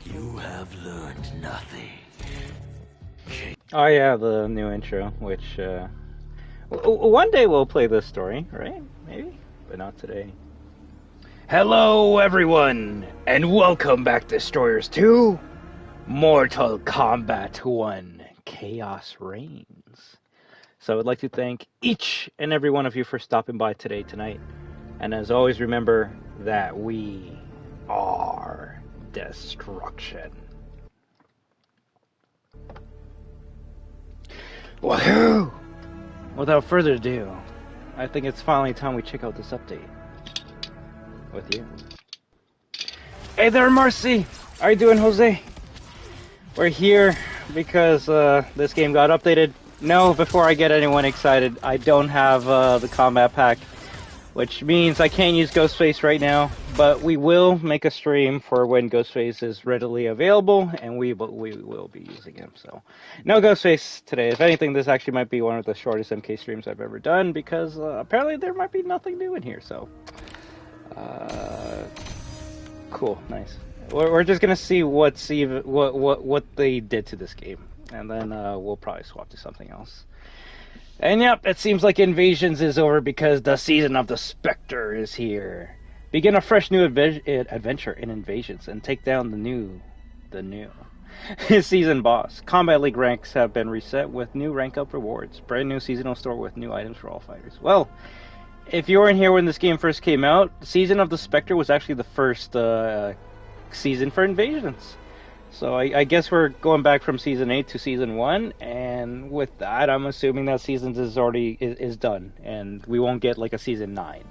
You have learned nothing. Oh yeah, the new intro, which one day we'll play this story, right? Maybe, but not today. Hello everyone, and welcome back to Destroyers 2, Mortal Kombat 1, Chaos Reigns. So I'd like to thank each and every one of you for stopping by tonight. And as always, remember that we are destruction. WAHOO! Without further ado, I think it's finally time we check out this update. With you. Hey there, Marcy! How you doing, Jose? We're here because this game got updated. No, before I get anyone excited, I don't have the combat pack, which means I can't use Ghostface right now, but we will make a stream for when Ghostface is readily available, and we will be using him, so. No Ghostface today. If anything, this actually might be one of the shortest MK streams I've ever done, because apparently there might be nothing new in here, so. Cool, nice. We're just gonna see what they did to this game, and then we'll probably swap to something else. And yep, it seems like Invasions is over because the season of the Spectre is here. Begin a fresh new adventure in Invasions and take down the new season boss. Combat League ranks have been reset with new rank up rewards. Brand new seasonal store with new items for all fighters. Well, if you weren't here when this game first came out, Season of the Spectre was actually the first season for Invasions. So I guess we're going back from Season 8 to Season 1, and with that, I'm assuming that Seasons is done, and we won't get like a Season 9.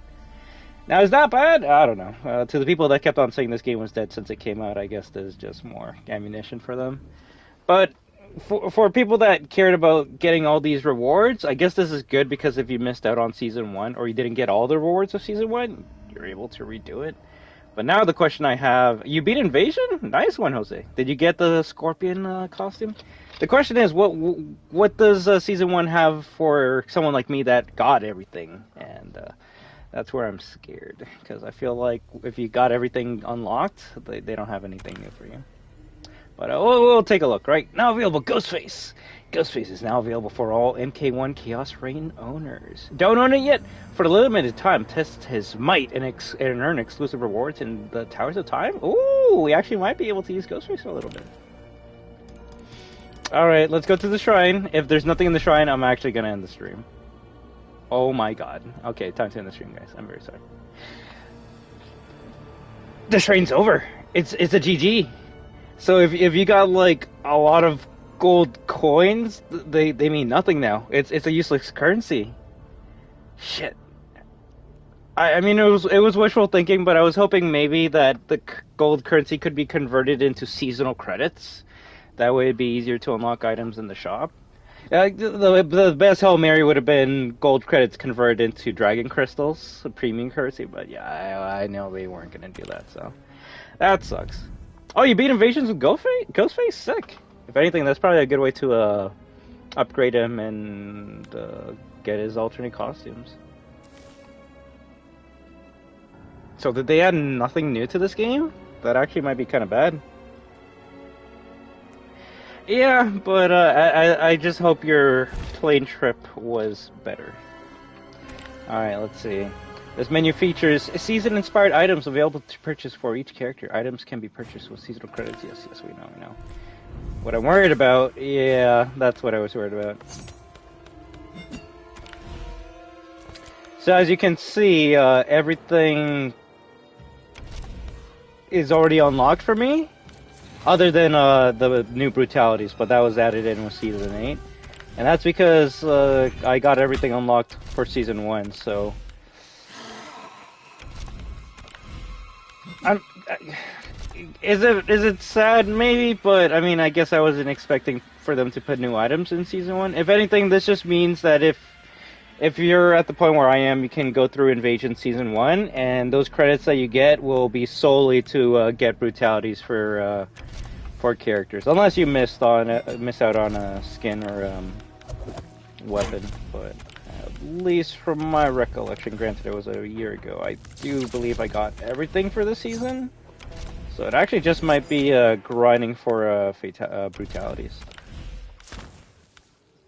Now, is that bad? I don't know. To the people that kept on saying this game was dead since it came out, I guess there's just more ammunition for them. But for people that cared about getting all these rewards, I guess this is good because if you missed out on Season 1, or you didn't get all the rewards of Season 1, you're able to redo it. But now the question I have, you beat Invasion? Nice one, Jose. Did you get the Scorpion costume? The question is, what does Season 1 have for someone like me that got everything? And that's where I'm scared, because I feel like if you got everything unlocked, they don't have anything new for you. But we'll take a look. Right now available, Ghostface. Ghostface is now available for all MK1 Chaos Reign owners. Don't own it yet? For a limited time, test his might and earn exclusive rewards in the Towers of Time? Ooh, we actually might be able to use Ghostface for a little bit. Alright, let's go to the shrine. If there's nothing in the shrine, I'm actually going to end the stream. Oh my god. Okay, time to end the stream, guys. I'm very sorry. The shrine's over. It's a GG. So if you got like a lot of gold coins, they mean nothing now. It's a useless currency. Shit. I mean it was wishful thinking, but I was hoping maybe that the gold currency could be converted into seasonal credits. That way it'd be easier to unlock items in the shop. The best Hail Mary would have been gold credits converted into dragon crystals, a premium currency, but yeah, I know they weren't gonna do that, so that sucks. Oh, you beat Invasions with Ghostface? Sick. If anything, that's probably a good way to upgrade him and get his alternate costumes. So did they add nothing new to this game? That actually might be kind of bad. Yeah, but I just hope your plane trip was better. Alright, let's see. This menu features season-inspired items available to purchase for each character. Items can be purchased with seasonal credits. Yes, we know. What I'm worried about, yeah, that's what I was worried about. So as you can see, everything is already unlocked for me, other than the new brutalities, but that was added in with Season 8. And that's because I got everything unlocked for Season 1, so... Is it sad? Maybe, but I mean, I guess I wasn't expecting for them to put new items in Season 1. If anything, this just means that if you're at the point where I am, you can go through Invasion Season 1, and those credits that you get will be solely to get brutalities for characters, unless you miss out on a skin or weapon. But at least from my recollection, granted it was a year ago, I do believe I got everything for this season. So it actually just might be grinding for brutalities.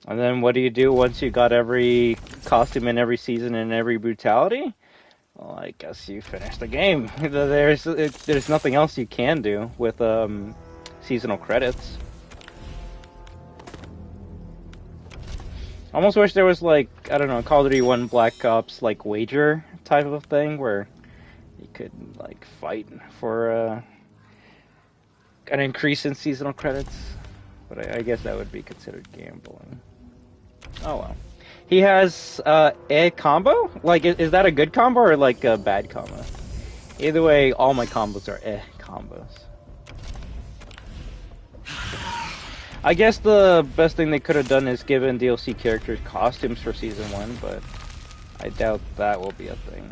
And then what do you do once you got every costume in every season and every brutality? Well, I guess you finish the game. There's nothing else you can do with seasonal credits. I almost wish there was like, I don't know, Call of Duty 1 Black Ops like wager type of thing where you could like fight for an increase in seasonal credits. But I guess that would be considered gambling. Oh well. He has a combo? Like, is that a good combo or like a bad combo? Either way, all my combos are combos. I guess the best thing they could have done is given DLC characters costumes for Season 1, but I doubt that will be a thing.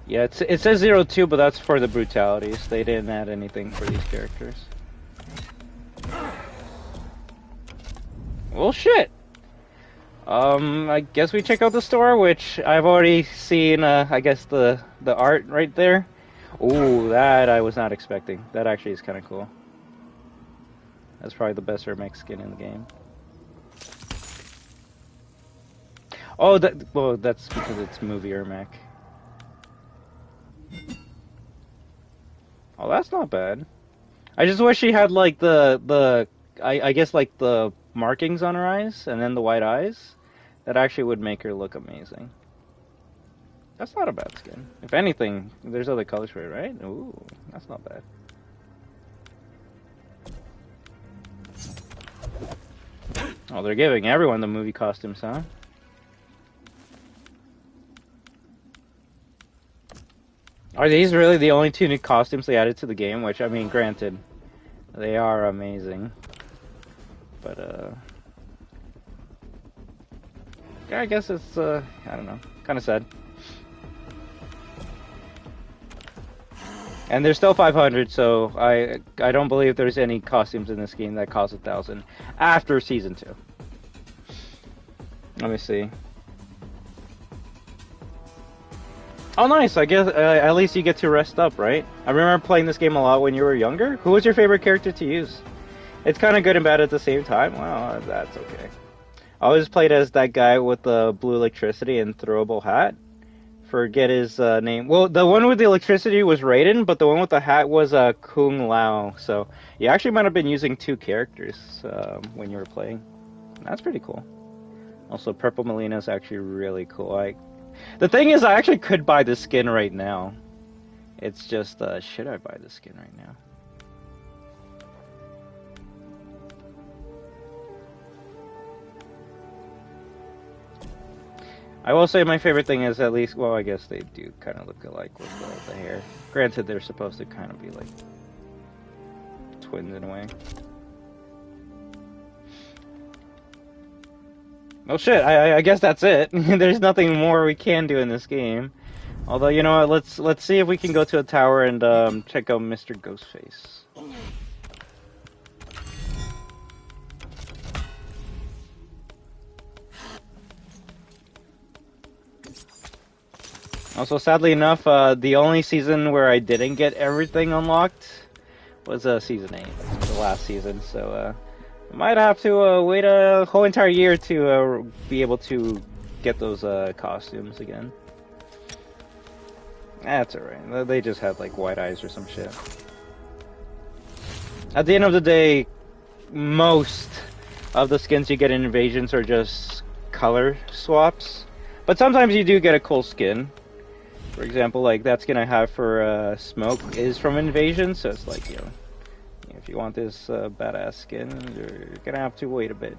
Yeah, it says 02, but that's for the brutalities. They didn't add anything for these characters. Well, shit. I guess we check out the store, which I've already seen, I guess the art right there. Ooh, that I was not expecting. That actually is kind of cool. That's probably the best Ermac skin in the game. Oh, well, that's because it's movie Ermac. Oh, that's not bad. I just wish she had like I guess like the markings on her eyes and then the white eyes. That actually would make her look amazing. That's not a bad skin. If anything, there's other colors for it, right? Ooh, that's not bad. Oh, they're giving everyone the movie costumes, huh? Are these really the only two new costumes they added to the game? Which, I mean, granted, they are amazing. But, I guess it's, I don't know, kind of sad. And there's still 500, so I don't believe there's any costumes in this game that cost 1,000 after Season 2. Let me see. Oh, nice. I guess at least you get to rest up, right? I remember playing this game a lot when you were younger. Who was your favorite character to use? It's kind of good and bad at the same time. Well, that's okay. I always played as that guy with the blue electricity and throwable hat. Forget his name. Well, the one with the electricity was Raiden, but the one with the hat was Klaw-Naw. So you actually might have been using two characters when you were playing. That's pretty cool. Also, Purple Melina is actually really cool. The thing is, I actually could buy this skin right now. It's just, should I buy this skin right now? I will say my favorite thing is at least, well, I guess they do kind of look alike with the hair. Granted, they're supposed to kind of be like twins in a way. Oh shit, I guess that's it. There's nothing more we can do in this game. Although, you know what, let's see if we can go to a tower and check out Mr. Ghostface. Also, sadly enough, the only season where I didn't get everything unlocked was Season 8, the last season, so I might have to wait a whole entire year to be able to get those costumes again. That's alright, they just had like white eyes or some shit. At the end of the day, most of the skins you get in Invasions are just color swaps, but sometimes you do get a cool skin. For example, like that skin I have for Smoke is from Invasion, so it's like, you know, if you want this badass skin, you're gonna have to wait a bit.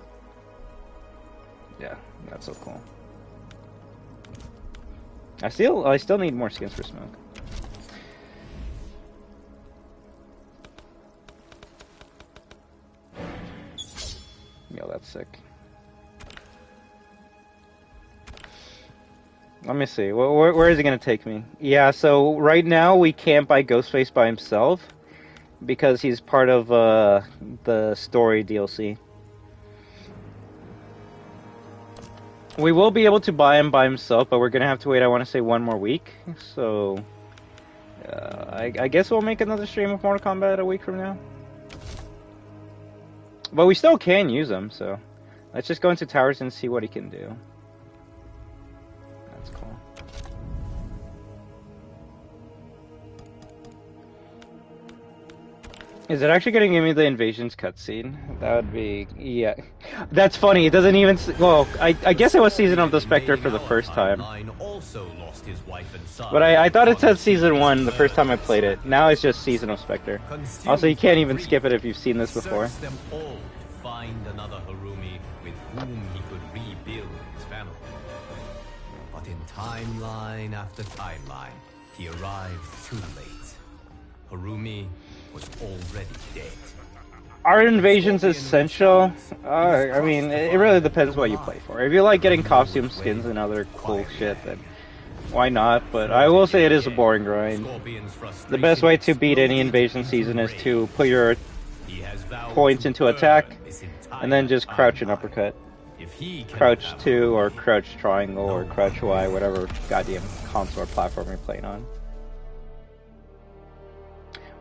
Yeah, that's so cool. I still need more skins for Smoke. Yo, that's sick. Let me see. Where is it going to take me? Yeah, so right now we can't buy Ghostface by himself because he's part of the story DLC. We will be able to buy him by himself, but we're gonna have to wait, I want to say, 1 more week. So, I guess we'll make another stream of Mortal Kombat a week from now. But we still can use him, so let's just go into towers and see what he can do. That's cool. Is it actually gonna give me the invasions cutscene? That would be, yeah. That's funny. It doesn't even. Well, I guess it was Season of the Spectre for the first time. But I thought it said Season 1 the first time I played it. Now it's just Season of Spectre. Also, you can't even skip it if you've seen this before. Find another Harumi with whom he could rebuild his family. But in timeline after timeline, he arrived too late. Harumi was already dead. Are invasions essential? I mean, it really depends what you play for. If you like getting costume skins and other cool shit, then why not? But I will say it is a boring grind. The best way to beat any invasion season is to put your points into attack, and then just crouch and uppercut. Crouch 2, or crouch triangle, or crouch Y, whatever goddamn console or platform you're playing on.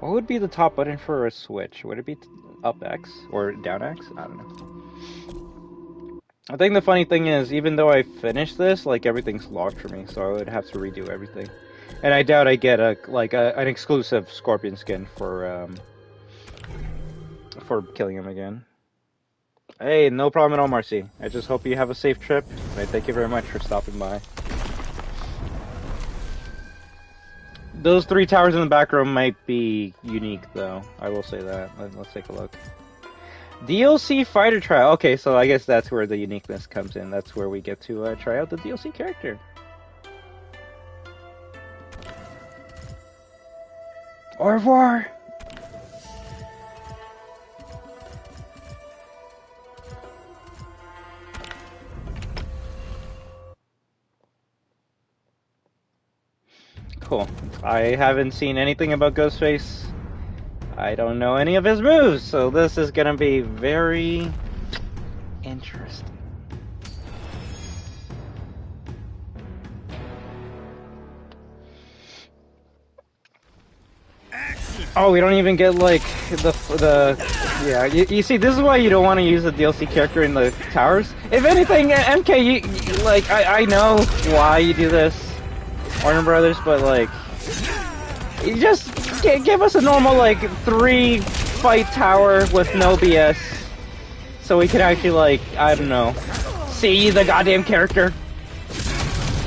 What would be the top button for a Switch? Would it be up X or down X? I don't know. I think the funny thing is, even though I finished this, like, everything's locked for me, so I would have to redo everything. And I doubt I get an exclusive Scorpion skin for killing him again. Hey, no problem at all, Marcy. I just hope you have a safe trip, and I thank you very much for stopping by. Those 3 towers in the back room might be unique, though. I will say that. Let's take a look. DLC fighter trial. Okay, so I guess that's where the uniqueness comes in. That's where we get to try out the DLC character. Au revoir! Cool. I haven't seen anything about Ghostface. I don't know any of his moves, so this is gonna be very interesting. Oh, we don't even get like yeah. You see, this is why you don't want to use the DLC character in the towers. If anything, MK, you like I know why you do this, Warner Brothers, but like, you just give us a normal like 3 fight tower with no BS, so we can actually like, I don't know, see the goddamn character.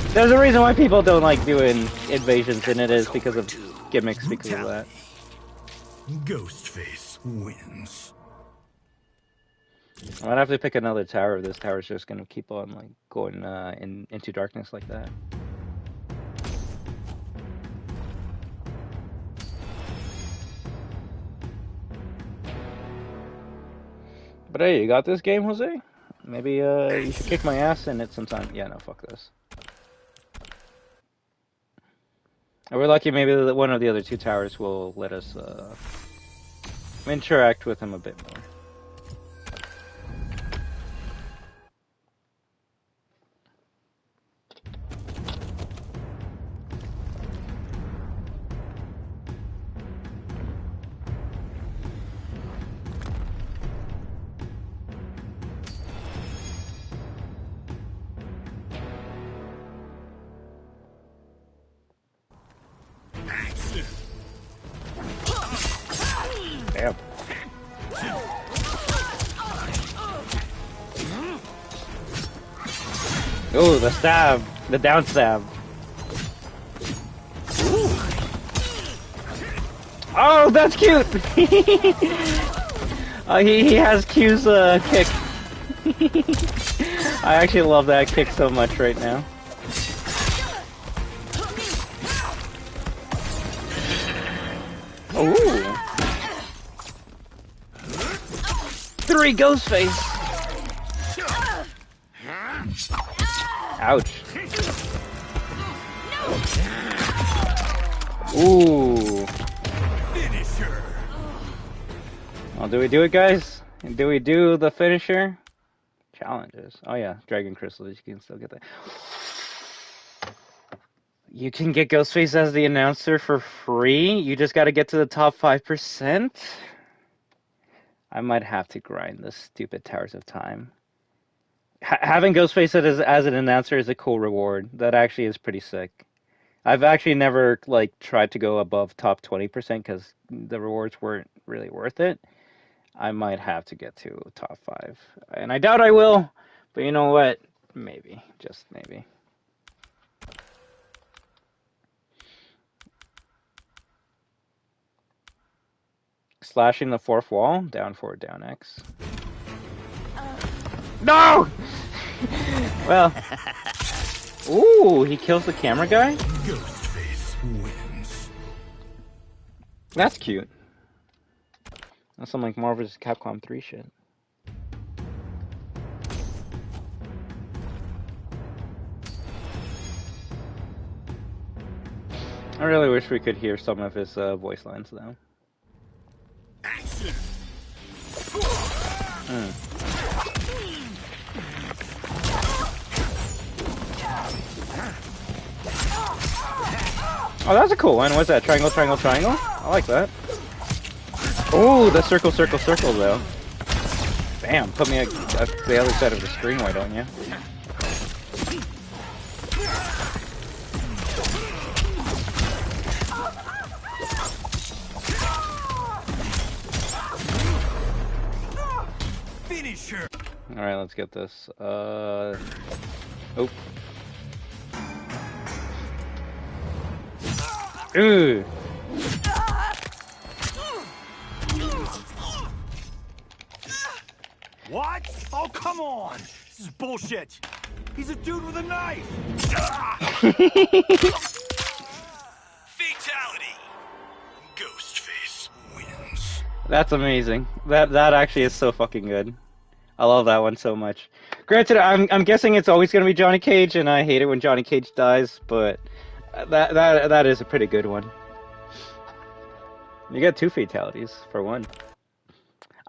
There's a reason why people don't like doing invasions, and it is because of gimmicks, because of that. Ghostface wins. I'm gonna have to pick another tower if this tower's just gonna keep on like going into darkness like that. But hey, you got this game, Jose? Maybe you should kick my ass in it sometime. Yeah, no, fuck this. We're lucky maybe one of the other 2 towers will let us interact with him a bit more. Damn. Oh, the stab. The down stab. Ooh. Oh, that's cute! He has Q's kick. I actually love that kick so much right now. Ooh. 3 Ghostface. Ouch. Ooh. Well, do we do it, guys? Do we do the finisher? Challenges. Oh yeah, Dragon Crystals. You can still get that. You can get Ghostface as the announcer for free. You just got to get to the top 5%. I might have to grind this stupid Towers of Time. Having Ghostface as an announcer is a cool reward. That actually is pretty sick. I've actually never like tried to go above top 20% because the rewards weren't really worth it. I might have to get to top 5, and I doubt I will. But you know what? Maybe, just maybe. Slashing the 4th wall, down forward, down X. No! Well. Ooh, he kills the camera guy? Ghostface wins. That's cute. That's some like Marvel vs. Capcom 3 shit. I really wish we could hear some of his voice lines though. Action. Oh, that's a cool one. What's that? Triangle, triangle, triangle? I like that. Oh, the circle, circle, circle, though. Bam, put me at the other side of the screen, why don't you? Finisher. Alright, let's get this. Oh. Ooh. What? Oh, come on! This is bullshit! He's a dude with a knife! Fatality! Ghostface wins. That's amazing. That actually is so fucking good. I love that one so much. Granted, I'm guessing it's always gonna be Johnny Cage, and I hate it when Johnny Cage dies, but that is a pretty good one. You get 2 fatalities for 1.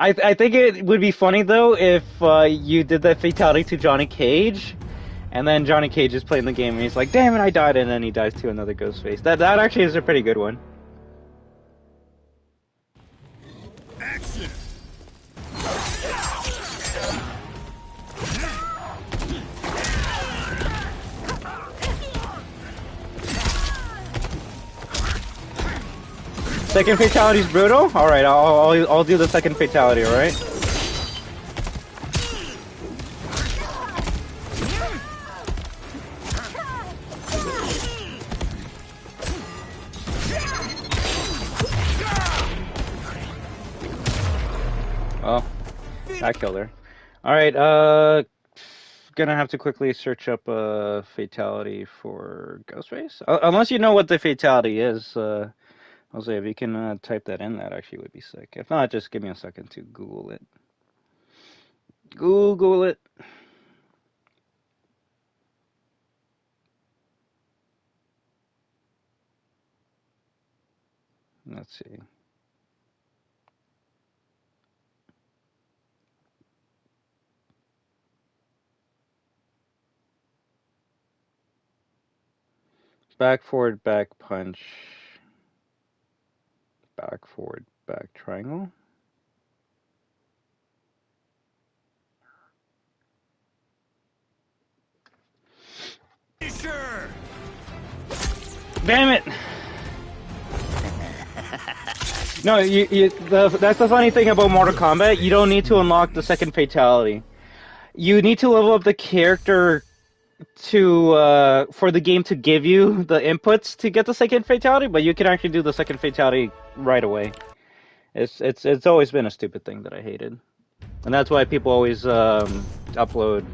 I think it would be funny though if you did that fatality to Johnny Cage, and then Johnny Cage is playing the game and he's like, "Damn it, I died," and then he dies to another Ghostface. That actually is a pretty good one. Action! Second fatality's brutal. All right, I'll do the second fatality. All right. Oh, that killed her. All right. Gonna have to quickly search up a fatality for Ghostface. Unless you know what the fatality is. Jose, if you can type that in, that actually would be sick. If not, just give me a second to Google it. Google it. Let's see. Back, forward, back, punch. Back, forward, back, triangle. Sure. Damn it! No, that's the funny thing about Mortal Kombat. You don't need to unlock the second fatality. You need to level up the character to for the game to give you the inputs to get the second fatality, but you can actually do the second fatality right away. It's always been a stupid thing that I hated, and that's why people always upload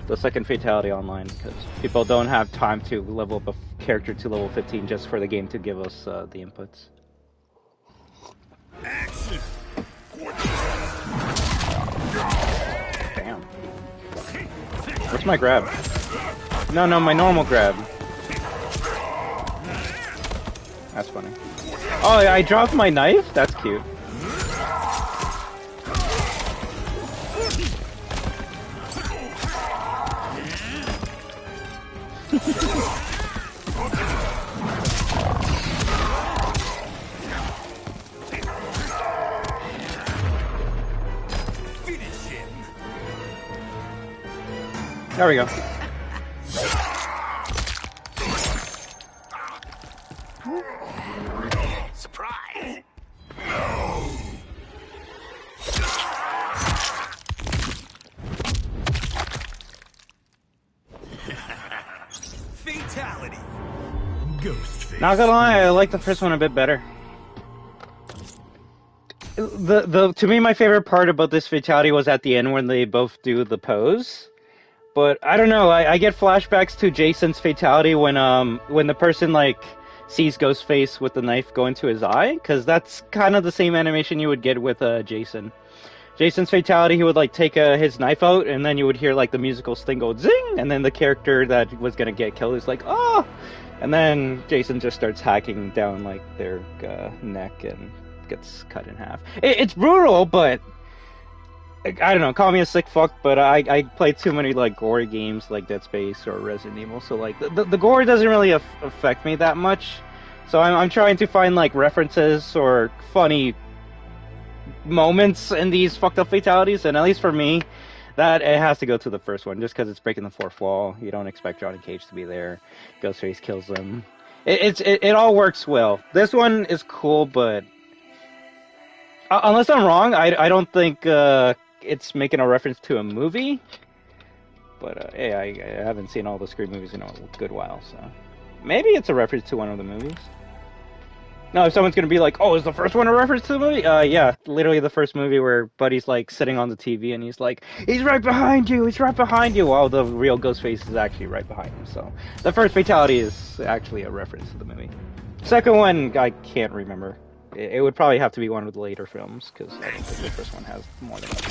the second fatality online, because people don't have time to level up a character to level 15 just for the game to give us the inputs. Action. Damn. What's my grab? No, my normal grab. That's funny. Oh, I dropped my knife? That's cute. There we go. Surprise! Fatality. Ghostface. Not gonna lie, I like the first one a bit better. To me, my favorite part about this fatality was at the end when they both do the pose. But I don't know, I get flashbacks to Jason's fatality when the person like sees Ghostface with the knife go into his eye, because that's kind of the same animation you would get with Jason. Jason's fatality, he would like take his knife out, and then you would hear like the musical sting go zing, and then the character that was gonna get killed is like, oh, and then Jason just starts hacking down like their neck and gets cut in half. It's brutal, but I don't know, call me a sick fuck, but I played too many like gory games like Dead Space or Resident Evil, so like the gore doesn't really affect me that much. So I'm trying to find like references or funny moments in these fucked up fatalities, and at least for me, that it has to go to the first one, just because it's breaking the fourth wall. You don't expect Johnny Cage to be there. Ghostface kills him. It all works well. This one is cool, but unless I'm wrong, I don't think it's making a reference to a movie. But hey, I haven't seen all the Scream movies in a good while, so maybe it's a reference to one of the movies. No, if someone's gonna be like, "Oh, is the first one a reference to the movie?" Yeah, literally the first movie where Buddy's like sitting on the TV and he's like, "He's right behind you! He's right behind you!" While the real Ghostface is actually right behind him. So the first fatality is actually a reference to the movie. Second one, I can't remember. It would probably have to be one of the later films, because I don't think the first one has more than that.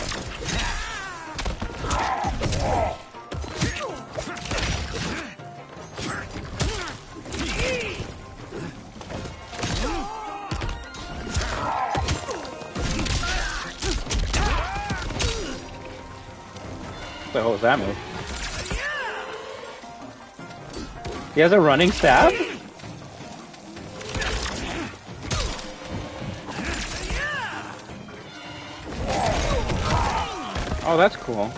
What the hell was that move? He has a running stab? Oh, that's cool.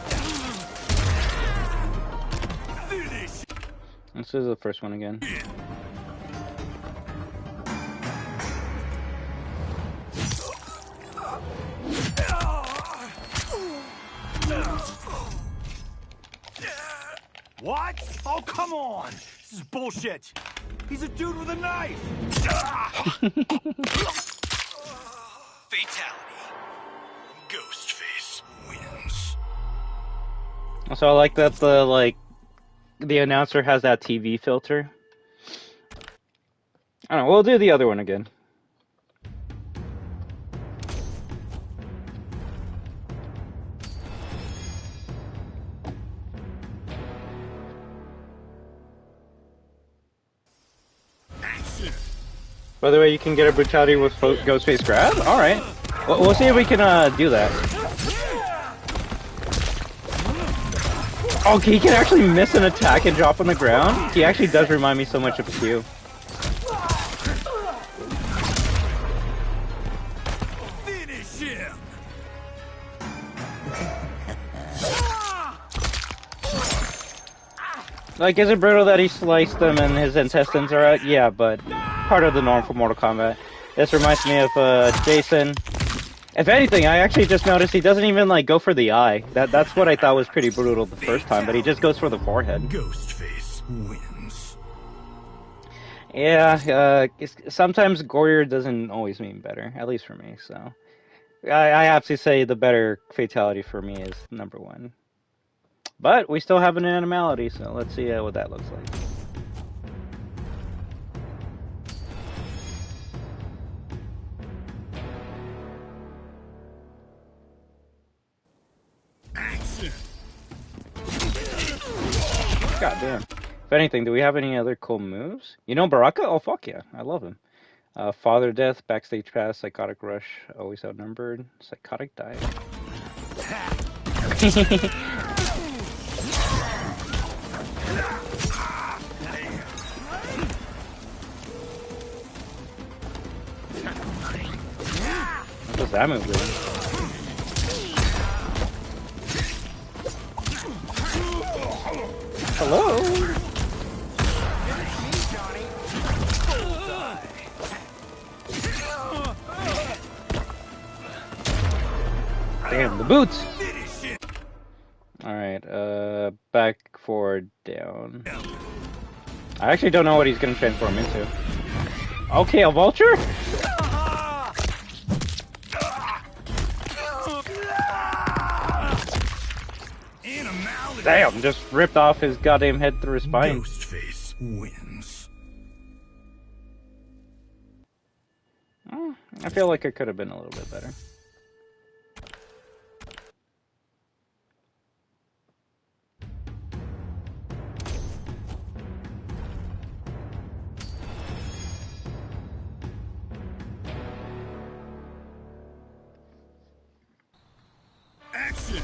This is the first one again. What? Oh, come on! This is bullshit! He's a dude with a knife! Fatality. Ghostface wins. So I like that the announcer has that TV filter. I don't know, we'll do the other one again. By the way, you can get a brutality with Ghostface grab? Alright. We'll see if we can do that. Oh, he can actually miss an attack and drop on the ground? He actually does remind me so much of Q. Finish him! Like, is it brutal that he sliced them and his intestines are out? Yeah, but part of the norm for Mortal Kombat. This reminds me of Jason. If anything, I actually just noticed he doesn't even like go for the eye. That's what I thought was pretty brutal the first time, but he just goes for the forehead. Ghostface wins. Yeah, sometimes gorier doesn't always mean better, at least for me. So I have to say the better fatality for me is number one. But we still have an animality, so let's see what that looks like. God damn. If anything, do we have any other cool moves? You know Baraka? Oh, fuck yeah. I love him. Father Death, Backstage Pass, Psychotic Rush, Always Outnumbered, Psychotic Dive. What does that move do? Hello? Damn, the boots! Alright, back, forward, down. I actually don't know what he's gonna transform into. Okay, a vulture? Damn, just ripped off his goddamn head through his spine. Ghostface wins. I feel like it could have been a little bit better. Action!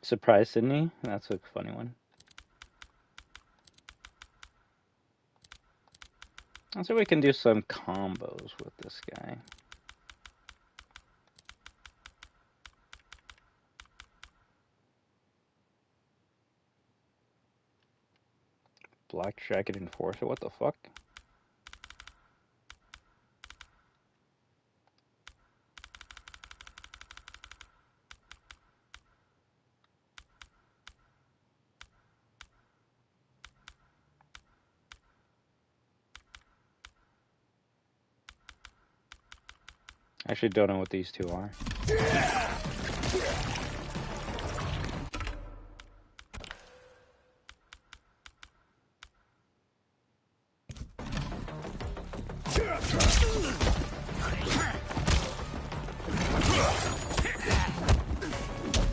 Surprise Sydney? That's a funny one. So we can do some combos with this guy. Black Jacket Enforcer, what the fuck? I actually don't know what these two are.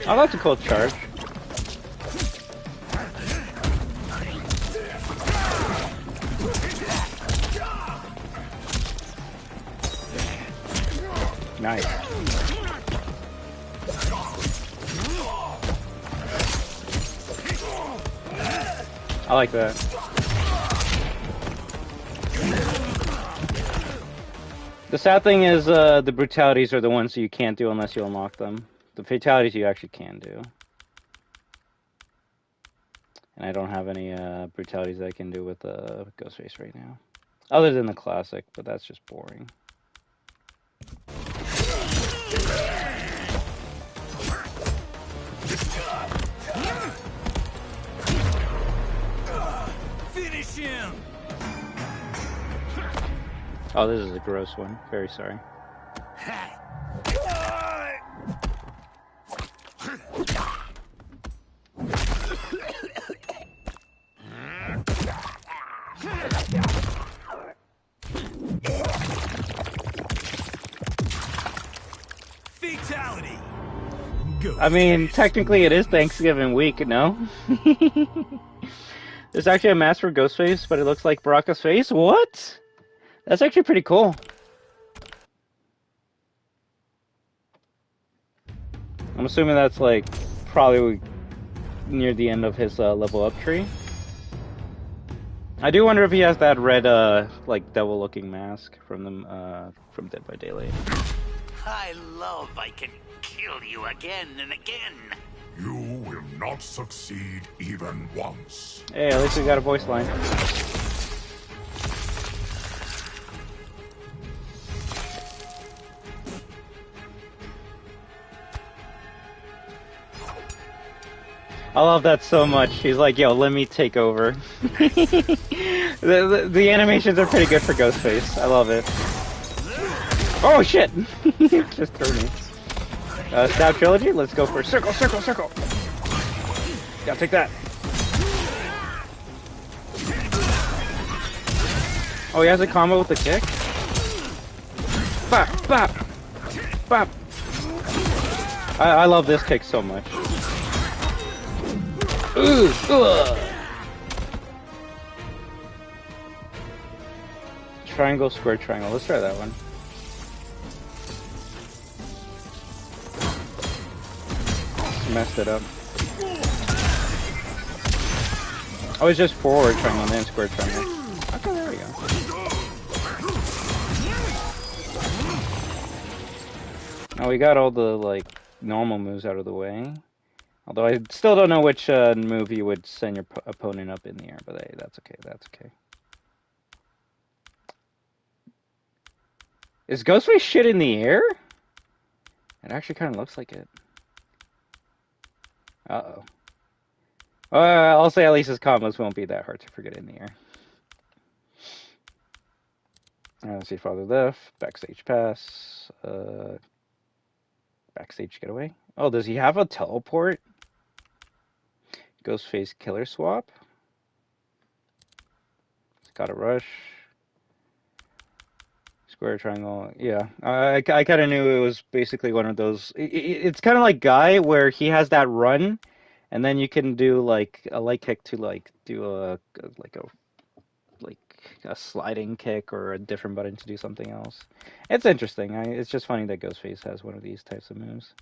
Oh, that's a cool charge. Nice. I like that. The sad thing is, the brutalities are the ones that you can't do unless you unlock them. The fatalities you actually can do. And I don't have any brutalities that I can do with Ghostface right now. Other than the classic, but that's just boring. Finish him! Oh, this is a gross one. Very sorry. Fatality! I mean, technically it is Thanksgiving week, no? There's actually a mask for Ghostface, but it looks like Baraka's face? What? That's actually pretty cool. I'm assuming that's like probably near the end of his level up tree. I do wonder if he has that red like devil looking mask from from Dead by Daylight. I love I can kill you again and again. You will not succeed even once. Hey, at least we got a voice line. I love that so much. He's like, yo, let me take over. the animations are pretty good for Ghostface. I love it. Oh shit! Just threw me. Stab Trilogy, let's go for circle, circle, circle. Yeah, take that. Oh, he has a combo with the kick? Bop, bop, bop. I love this kick so much. Ooh, ugh. Triangle, square, triangle. Let's try that one. Messed it up. Oh, it's just forward triangle and then square triangle. Okay, there we go. Now we got all the like normal moves out of the way. Although I still don't know which move you would send your opponent up in the air, but hey, that's okay, that's okay. Is Ghostface shit in the air? It actually kind of looks like it. Uh-oh. I'll say at least his combos won't be that hard to forget in the air. Let's see, farther left, backstage pass, backstage getaway. Oh, does he have a teleport? Ghostface killer swap. He's got a rush. Square triangle. Yeah, I kind of knew it was basically one of those. It's kind of like Guy, where he has that run, and then you can do like a light kick to like do a sliding kick or a different button to do something else. It's interesting. It's just funny that Ghostface has one of these types of moves.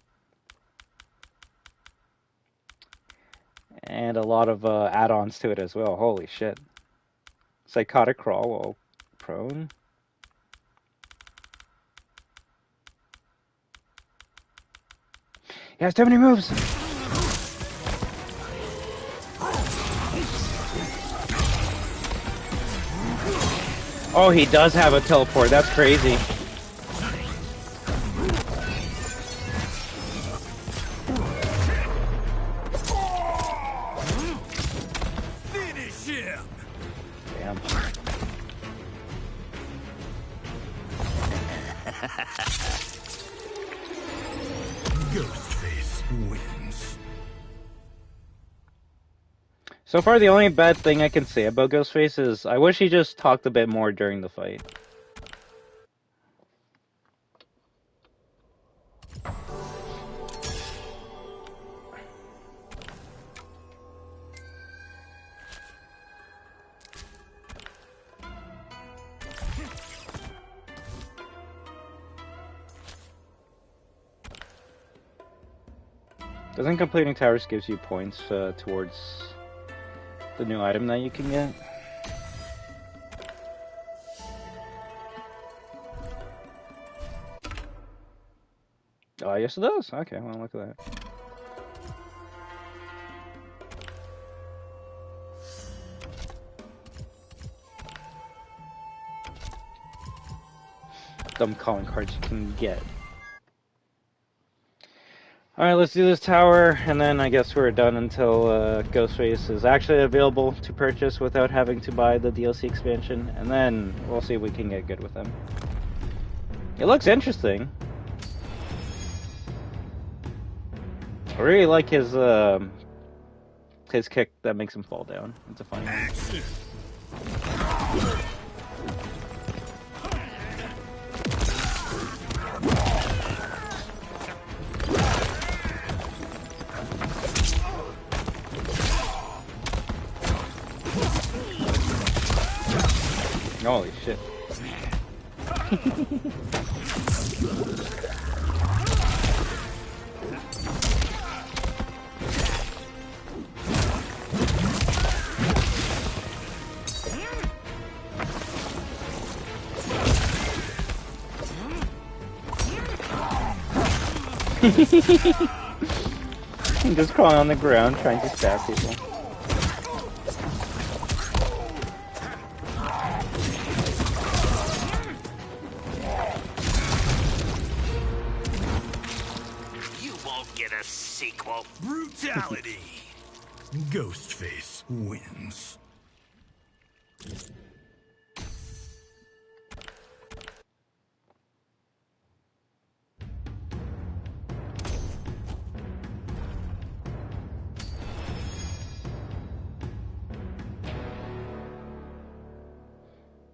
And a lot of add-ons to it as well. Holy shit. Psychotic crawl while prone. He has too many moves! Oh, he does have a teleport. That's crazy. Finish him! Damn. Ghostface wins. So far, the only bad thing I can say about Ghostface is I wish he just talked a bit more during the fight. Doesn't completing towers gives you points towards the new item that you can get? Oh, yes it does. Okay, well, look at that. Dumb calling cards you can get. Alright, let's do this tower, and then I guess we're done until Ghostface is actually available to purchase without having to buy the DLC expansion, and then we'll see if we can get good with him. It looks interesting. I really like his kick that makes him fall down. It's a funny one. Holy shit. I'm just crawling on the ground trying to stab people. Brutality! Ghostface wins.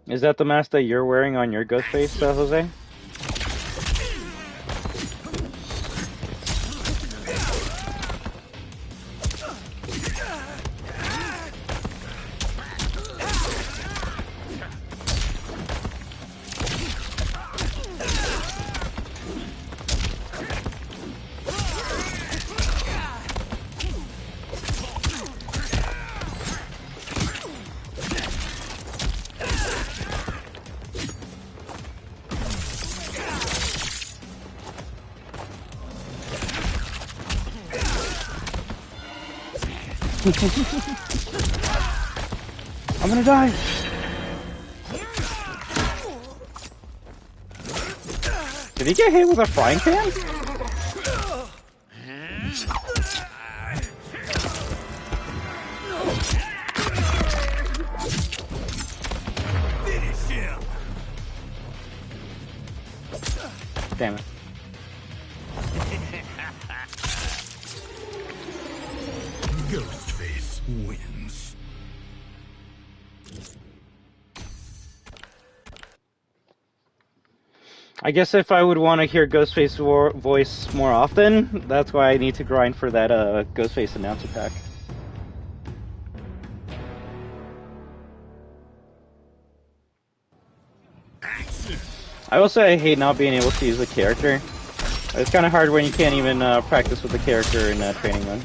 Is that the mask that you're wearing on your Ghostface, Jose? I'm gonna die! Did he get hit with a frying pan? Finish him. Damn it. Ghostface wins. I guess if I would want to hear Ghostface's voice more often, that's why I need to grind for that Ghostface announcer pack. I will say I hate not being able to use the character. It's kind of hard when you can't even practice with the character in training mode.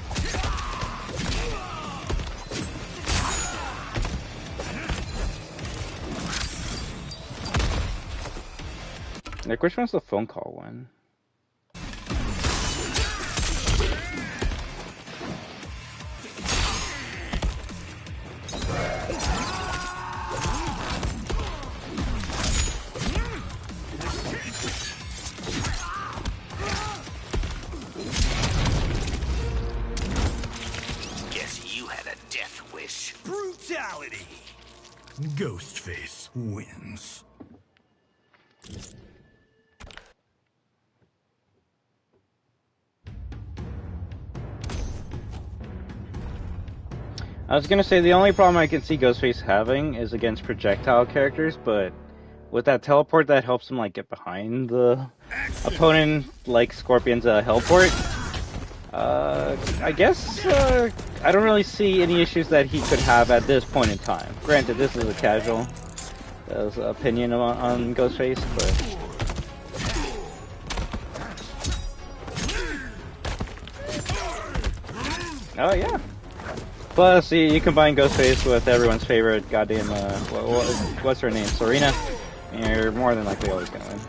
Like, which one's the phone call one? Guess you had a death wish. Brutality. Ghostface wins. I was gonna say the only problem I can see Ghostface having is against projectile characters, but with that teleport that helps him like get behind the opponent, like Scorpion's helport, I guess I don't really see any issues that he could have at this point in time. Granted, this is a casual opinion on Ghostface, but oh yeah. Plus, you combine Ghostface with everyone's favorite goddamn, what's her name, Serena, and you're more than likely always gonna win.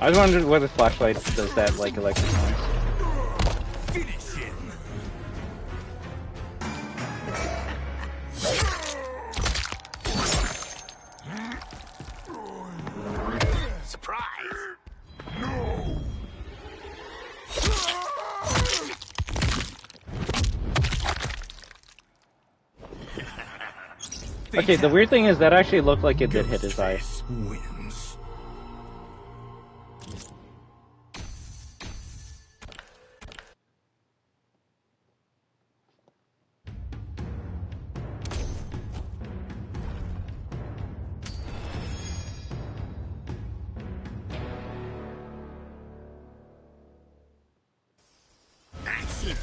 I was wondering whether flashlight does that, like, electric noise. Finish him. Surprise! Okay, the weird thing is that actually looked like it did hit his eye. Wins. Action.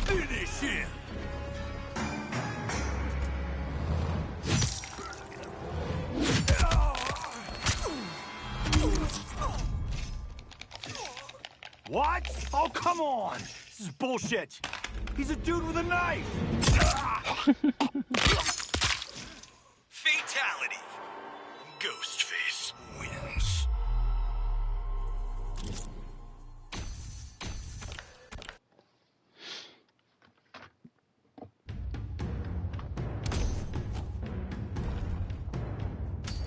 Finish him. What? Oh, come on! This is bullshit! He's a dude with a knife! Fatality! Ghostface wins.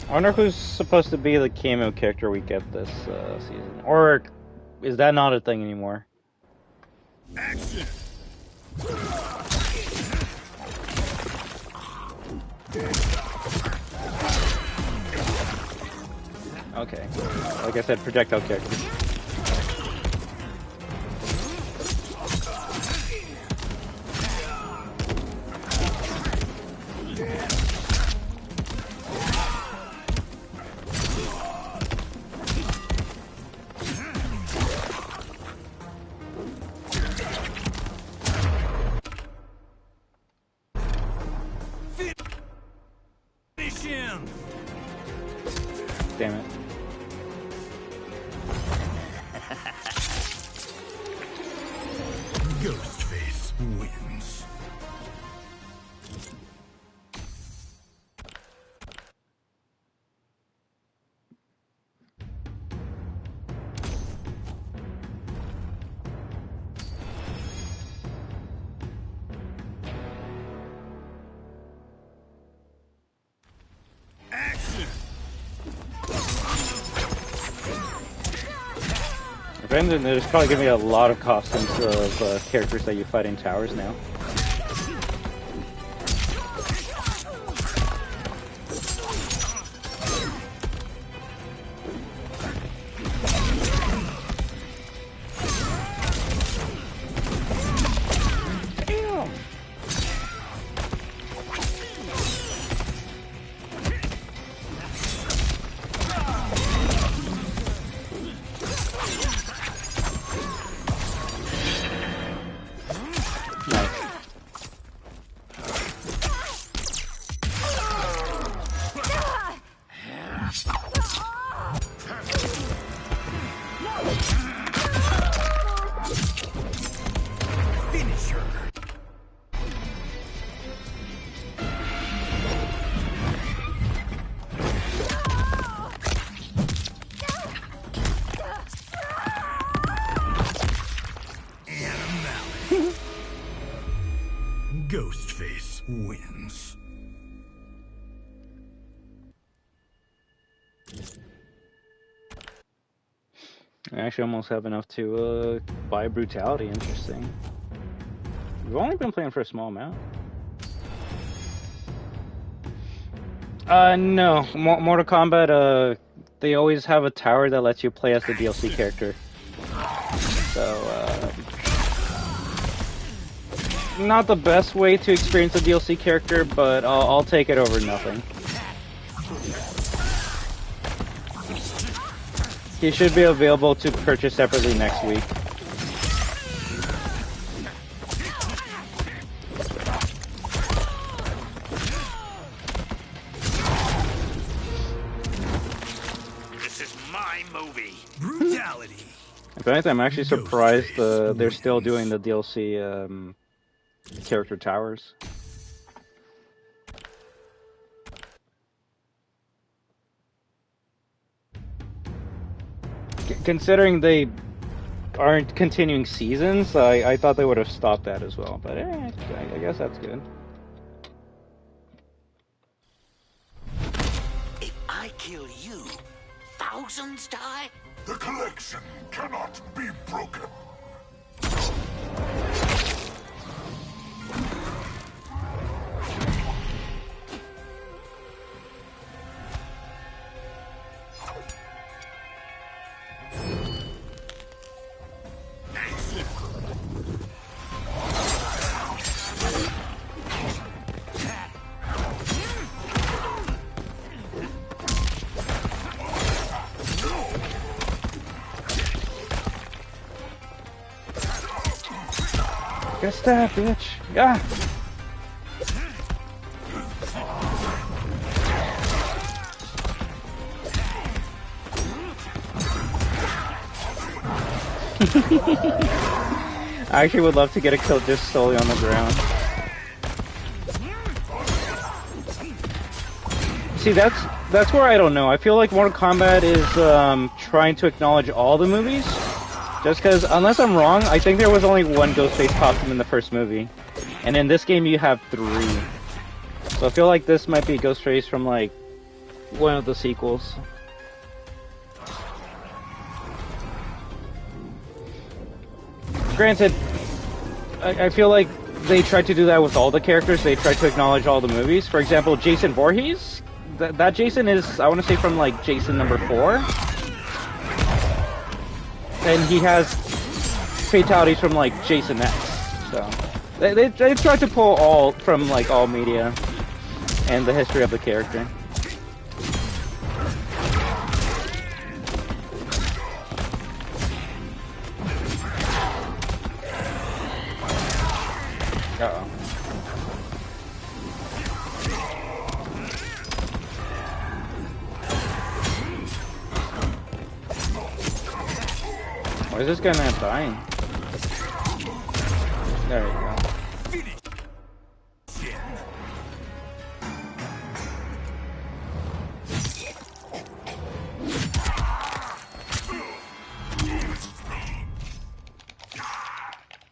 I wonder who's supposed to be the cameo character we get this season. Or is that not a thing anymore? Action! Okay. Like I said, projectile characters. Finish him! Damn it. Ghostface wins. Brandon, there's probably gonna be a lot of costumes of characters that you fight in towers now. Ghostface wins. I actually almost have enough to buy Brutality. Interesting. We've only been playing for a small amount. No. Mortal Kombat, they always have a tower that lets you play as the DLC character. So, not the best way to experience a DLC character, but I'll take it over nothing. He should be available to purchase separately next week. This is my movie. Brutality. If anything, I'm actually surprised they're still doing the DLC character towers. Considering they aren't continuing seasons, I thought they would have stopped that as well. But I guess that's good. If I kill you, thousands die? The collection cannot be broken. Get stabbed, bitch! Yeah. I actually would love to get a kill just solely on the ground. See, that's where I don't know. I feel like Mortal Kombat is trying to acknowledge all the movies. Just because, unless I'm wrong, I think there was only one Ghostface costume in the first movie. And in this game you have 3. So I feel like this might be Ghostface from, like, one of the sequels. Granted, I feel like they tried to do that with all the characters. They tried to acknowledge all the movies. For example, Jason Voorhees, that Jason is, I want to say, from, like, Jason number 4. And he has fatalities from, like, Jason X. So they tried to pull all from, like, all media. and the history of the character. Uh-oh. Why is this guy not dying? There we go.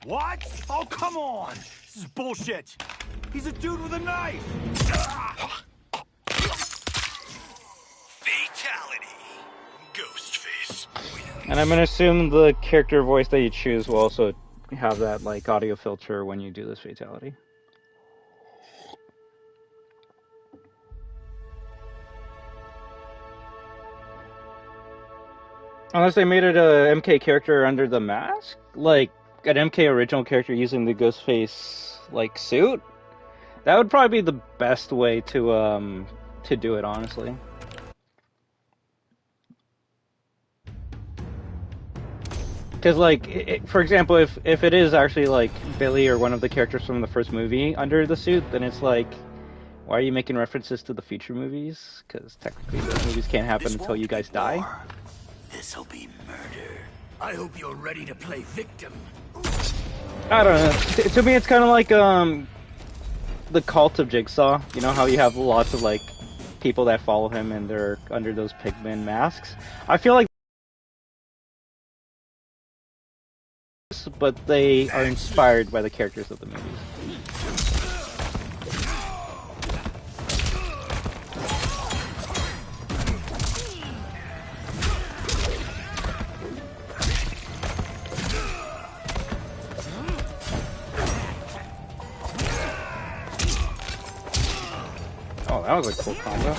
What? Oh, come on! This is bullshit! He's a dude with a knife! Fatality. Ghostface wins. And I'm gonna assume the character voice that you choose will also have that like audio filter when you do this fatality. Unless they made it a MK character under the mask, like an MK original character using the Ghostface like suit, that would probably be the best way to do it, honestly. Because like, for example, if it is actually like Billy or one of the characters from the first movie under the suit, then it's like, why are you making references to the future movies? Because technically those movies can't happen until you guys die. This'll be murder. I hope you're ready to play victim. I don't know. To me, it's kind of like the cult of Jigsaw. You know how you have lots of like people that follow him and they're under those pigman masks. I feel like, but they are inspired by the characters of the movies. Oh, that was a cool combo.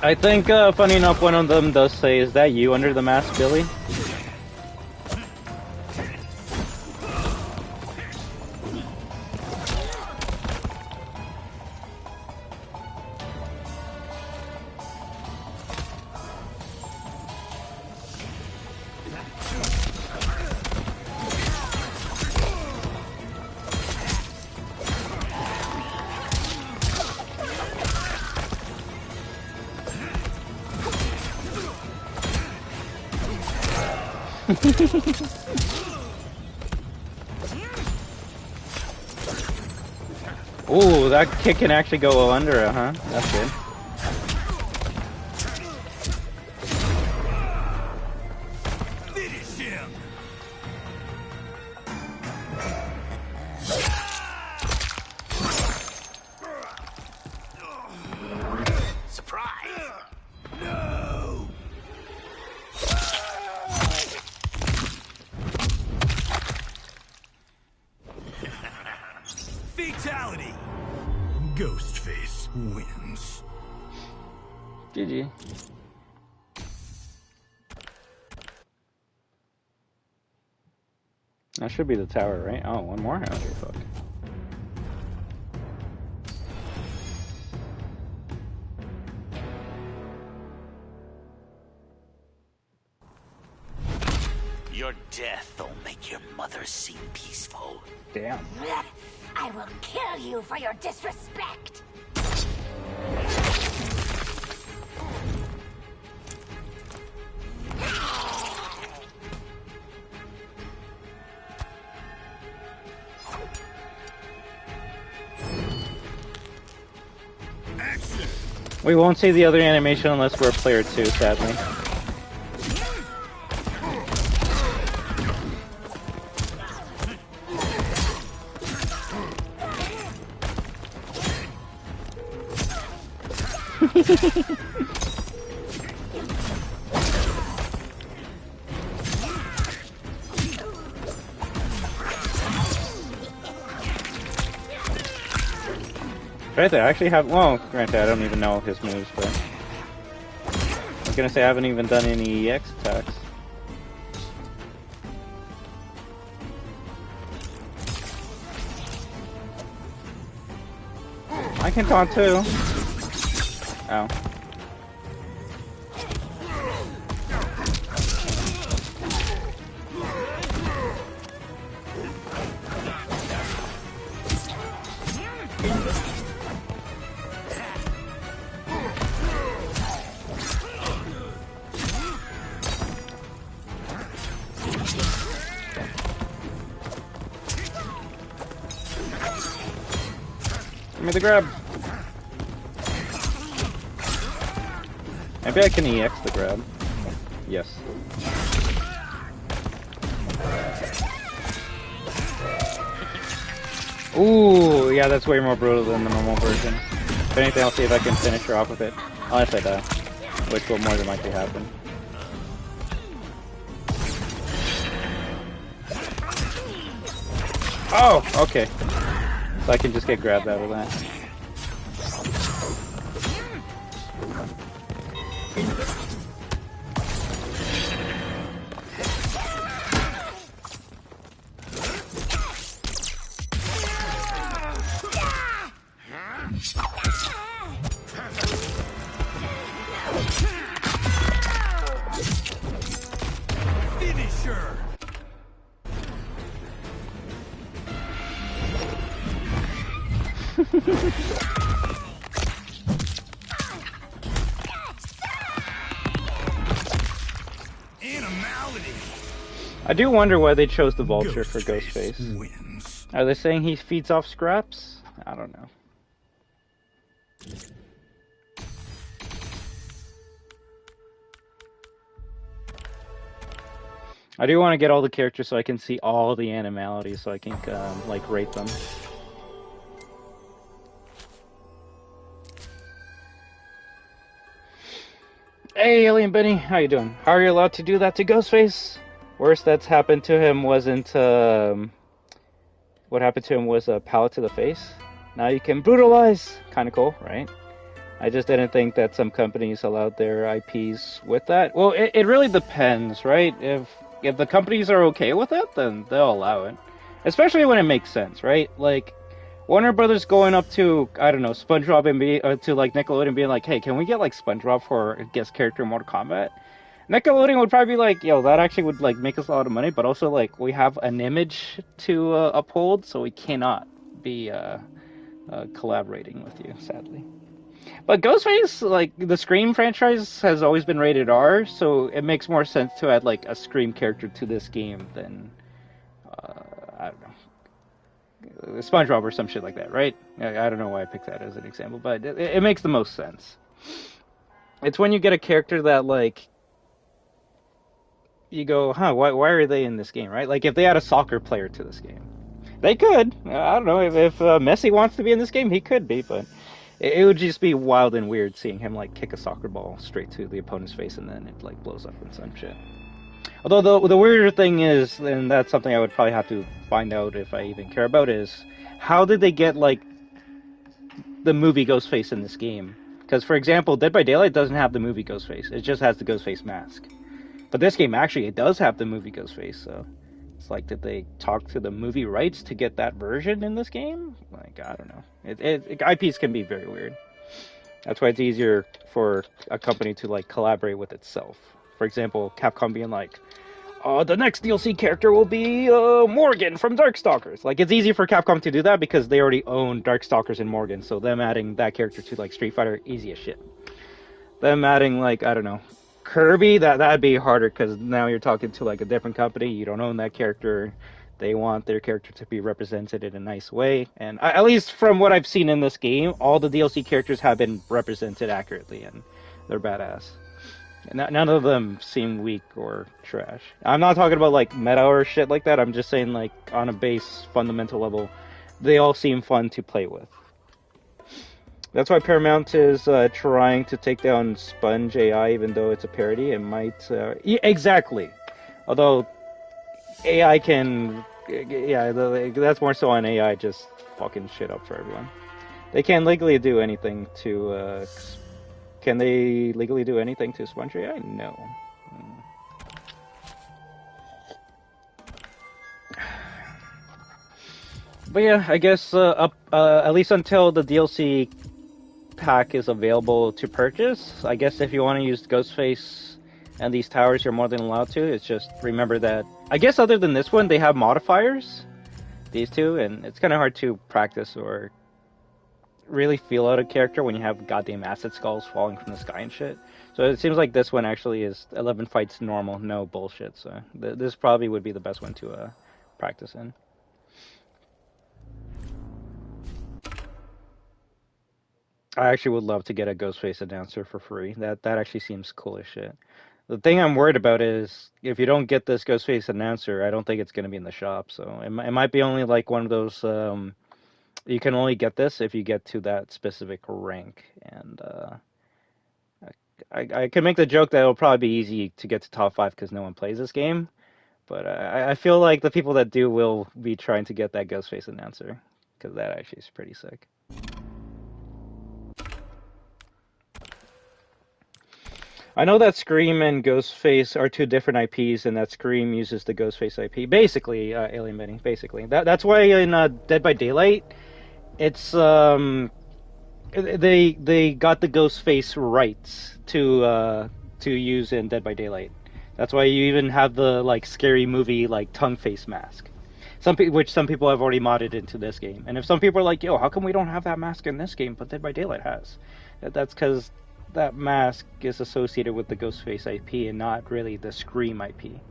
I think, funny enough, one of them does say, "Is that you under the mask, Billy?" Ooh, that kick can actually go under it, huh? That's good. Finish him! Surprise! No! Fatality! Ghostface wins. GG. That should be the tower, right? Oh, one more? Okay, fuck. Your death will make your mother seem peaceful. Damn. I will kill you for your disrespect. We won't see the other animation unless we're player 2, sadly. Right there, I actually have, well, granted, I don't even know his moves, but I was gonna say I haven't even done any EX attacks. can taunt too. Oh. Give me the grab. Maybe I can EX the grab. Yes. Ooh, yeah, that's way more brutal than the normal version. If anything, I'll see if I can finish her off with it. Unless I die, which will more than likely happen. Oh, okay. So I can just get grabbed out of that. I do wonder why they chose the vulture for Ghostface. Wins. Are they saying he feeds off scraps? I don't know. I do want to get all the characters so I can see all the animalities so I can like rate them. Hey Alien Benny, how you doing? How are you allowed to do that to Ghostface? Worst that's happened to him wasn't, what happened to him was a pallet to the face. Now you can brutalize! Kinda cool, right? I just didn't think that some companies allowed their IPs with that. Well, it really depends, right? If the companies are okay with it, then they'll allow it. Especially when it makes sense, right? Like, Warner Brothers going up to, I don't know, SpongeBob and to like Nickelodeon being like, hey, can we get like SpongeBob for a guest character in Mortal Kombat? Nickelodeon would probably be like, yo, that actually would like make us a lot of money, but also like we have an image to uphold, so we cannot be collaborating with you, sadly. But Ghostface, like the Scream franchise, has always been rated R, so it makes more sense to add like a Scream character to this game than I don't know, SpongeBob or some shit like that, right? I don't know why I picked that as an example, but it makes the most sense. It's when you get a character that like you go, huh, why are they in this game, right? Like, if they had a soccer player to this game. They could. I don't know. If Messi wants to be in this game, he could be, but it would just be wild and weird seeing him, like, kick a soccer ball straight to the opponent's face and then it, like, blows up and some shit. Although, the weirder thing is, and that's something I would probably have to find out if I even care about, is how did they get, like, the movie Ghostface in this game? Because, for example, Dead by Daylight doesn't have the movie Ghostface. It just has the Ghostface mask. But this game, actually, it does have the movie Ghostface, so it's like, did they talk to the movie rights to get that version in this game? Like, I don't know. IPs can be very weird. That's why it's easier for a company to, like, collaborate with itself. For example, Capcom being like, the next DLC character will be Morgan from Darkstalkers. Like, it's easy for Capcom to do that because they already own Darkstalkers and Morgan, so them adding that character to, like, Street Fighter, easy as shit. Them adding, like, I don't know, Kirby, that'd be harder because now you're talking to like a different company. You don't own that character. They want their character to be represented in a nice way. And at least from what I've seen in this game, all the DLC characters have been represented accurately and they're badass. None of them seem weak or trash. I'm not talking about like meta or shit like that. I'm just saying like on a base fundamental level, they all seem fun to play with. That's why Paramount is trying to take down Sponge AI, even though it's a parody. It might... exactly. Although, AI can... Yeah, that's more so on AI just fucking shit up for everyone. They can't legally do anything to... Can they legally do anything to Sponge AI? No. But yeah, I guess at least until the DLC pack is available to purchase. I guess if you want to use Ghostface and these towers, you're more than allowed to. It's just remember that, I guess other than this one, they have modifiers, these two, and it's kind of hard to practice or really feel out a character when you have goddamn acid skulls falling from the sky and shit. So it seems like this one actually is 11 fights normal, no bullshit. So this probably would be the best one to practice in. I actually would love to get a Ghostface announcer for free. That actually seems cool as shit. The thing I'm worried about is if you don't get this Ghostface announcer, I don't think it's going to be in the shop. So it might be only like one of those. You can only get this if you get to that specific rank, and I can make the joke that it'll probably be easy to get to top 5 because no one plays this game. But I feel like the people that do will be trying to get that Ghostface announcer because that actually is pretty sick. I know that Scream and Ghostface are two different IPs, and that Scream uses the Ghostface IP. Basically, Alien Benny, basically. That's why in Dead by Daylight, it's they got the Ghostface rights to use in Dead by Daylight. That's why you even have the like scary movie like tongue face mask. Which some people have already modded into this game. And if some people are like, yo, how come we don't have that mask in this game, but Dead by Daylight has? That's because that mask is associated with the Ghostface IP and not really the Scream IP.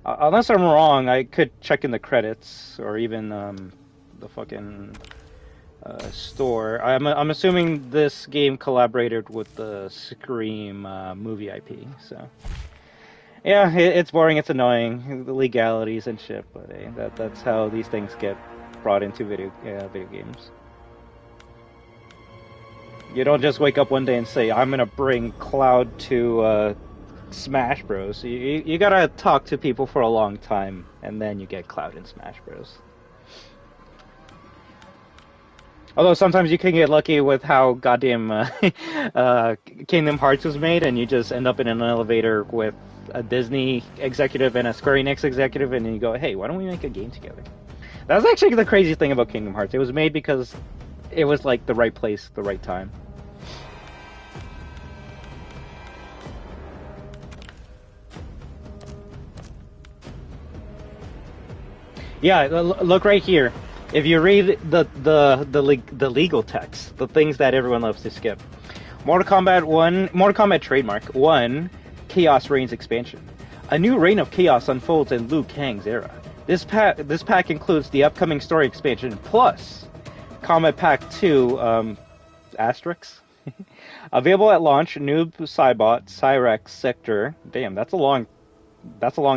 Unless I'm wrong, I could check in the credits or even the fucking store. I'm assuming this game collaborated with the Scream movie IP. So yeah, it's boring, it's annoying, the legalities and shit. But hey, that's how these things get brought into video games. You don't just wake up one day and say, I'm gonna bring Cloud to Smash Bros. You gotta talk to people for a long time, and then you get Cloud in Smash Bros. Although sometimes you can get lucky with how goddamn Kingdom Hearts was made, and you just end up in an elevator with a Disney executive and a Square Enix executive, and you go, hey, why don't we make a game together? That's actually the crazy thing about Kingdom Hearts. It was made because it was like the right place, the right time. Yeah, look right here. If you read the legal text, the things that everyone loves to skip. Mortal Kombat trademark 1, Chaos Reigns expansion. A new reign of chaos unfolds in Liu Kang's era. This pack includes the upcoming story expansion plus Kombat Pack 2 Asterix. Available at launch, Noob Saibot Cyrex Sector. Damn, that's a long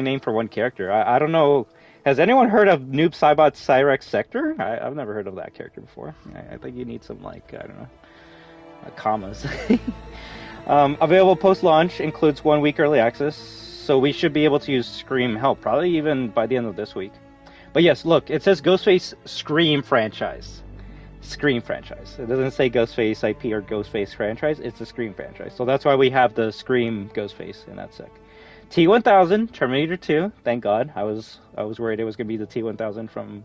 name for one character. I don't know. Has anyone heard of Noob Saibot Cyrex Sector? I've never heard of that character before. I think you need some, like, I don't know, commas. Available post-launch, includes 1 week early access, so we should be able to use Scream Help, probably even by the end of this week. But yes, look, it says Ghostface Scream franchise. Scream franchise. It doesn't say Ghostface IP or Ghostface franchise, it's a Scream franchise. So that's why we have the Scream Ghostface in that sec. T-1000, Terminator 2, thank God. I was worried it was going to be the T-1000 from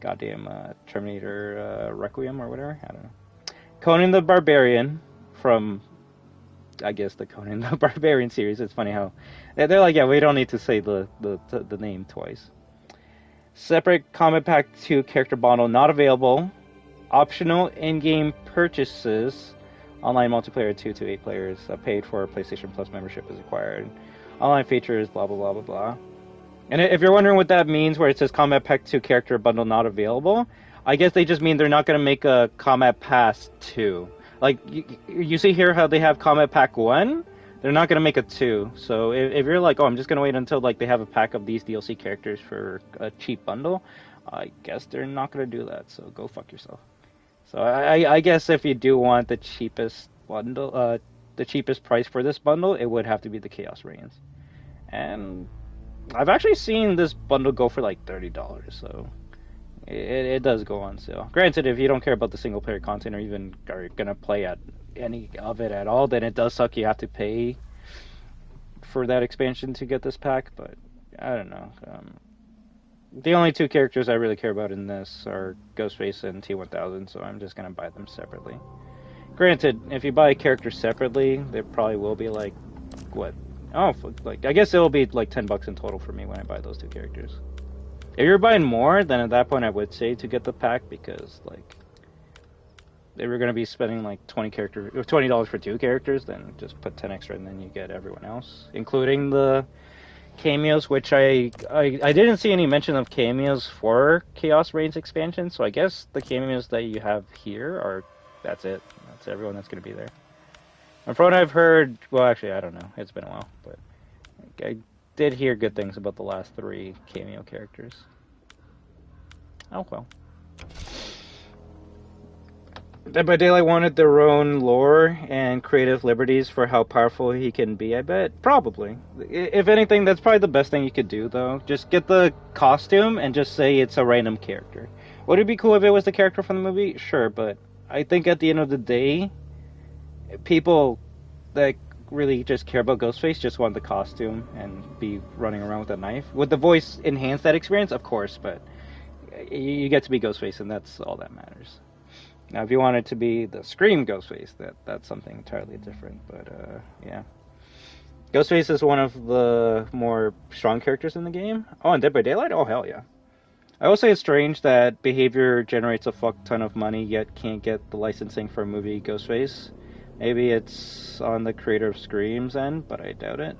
goddamn Terminator Requiem or whatever. I don't know. Conan the Barbarian from, I guess, the Conan the Barbarian series. It's funny how they're like, yeah, we don't need to say the name twice. Separate Kombat Pack 2 character bundle not available. Optional in-game purchases. Online multiplayer 2 to 8 players. Paid for PlayStation Plus membership is required. Online features, blah, blah, blah, blah, blah. And if you're wondering what that means, where it says Kombat Pack 2 character bundle not available, I guess they just mean they're not going to make a Kombat Pass 2. Like, you see here how they have Kombat Pack 1? They're not going to make a 2. So if you're like, oh, I'm just going to wait until like they have a pack of these DLC characters for a cheap bundle, I guess they're not going to do that. So go fuck yourself. So I guess if you do want the cheapest bundle, the cheapest price for this bundle, it would have to be the Chaos Reigns. And I've actually seen this bundle go for like $30, so it does go on sale. Granted, if you don't care about the single player content or even are gonna play at any of it at all, then it does suck. You have to pay for that expansion to get this pack, but I don't know. The only 2 characters I really care about in this are Ghostface and T-1000, so I'm just gonna buy them separately. Granted, if you buy characters separately, there probably will be like, what? Oh, like I guess it'll be like $10 in total for me when I buy those two characters. If you're buying more, then at that point I would say to get the pack because like, if you're gonna be spending like $20 for two characters, then just put 10 extra and then you get everyone else, including the cameos, which I didn't see any mention of cameos for Chaos Reigns expansion, so I guess the cameos that you have here are, that's it. That's everyone that's going to be there. And from what I've heard, well actually I don't know, it's been a while, but I did hear good things about the last 3 cameo characters. Oh well. Dead by Daylight wanted their own lore and creative liberties for how powerful he can be, I bet. Probably. If anything, that's probably the best thing you could do, though. Just get the costume and just say it's a random character. Would it be cool if it was the character from the movie? Sure, but I think at the end of the day, people that really just care about Ghostface just want the costume and be running around with a knife. Would the voice enhance that experience? Of course, but you get to be Ghostface, and that's all that matters. Now, if you want it to be the Scream Ghostface, that's something entirely different. But, yeah. Ghostface is one of the more strong characters in the game. Oh, and Dead by Daylight? Oh, hell yeah. I will say it's strange that Behavior generates a fuck ton of money, yet can't get the licensing for a movie Ghostface. Maybe it's on the creator of Scream's end, but I doubt it.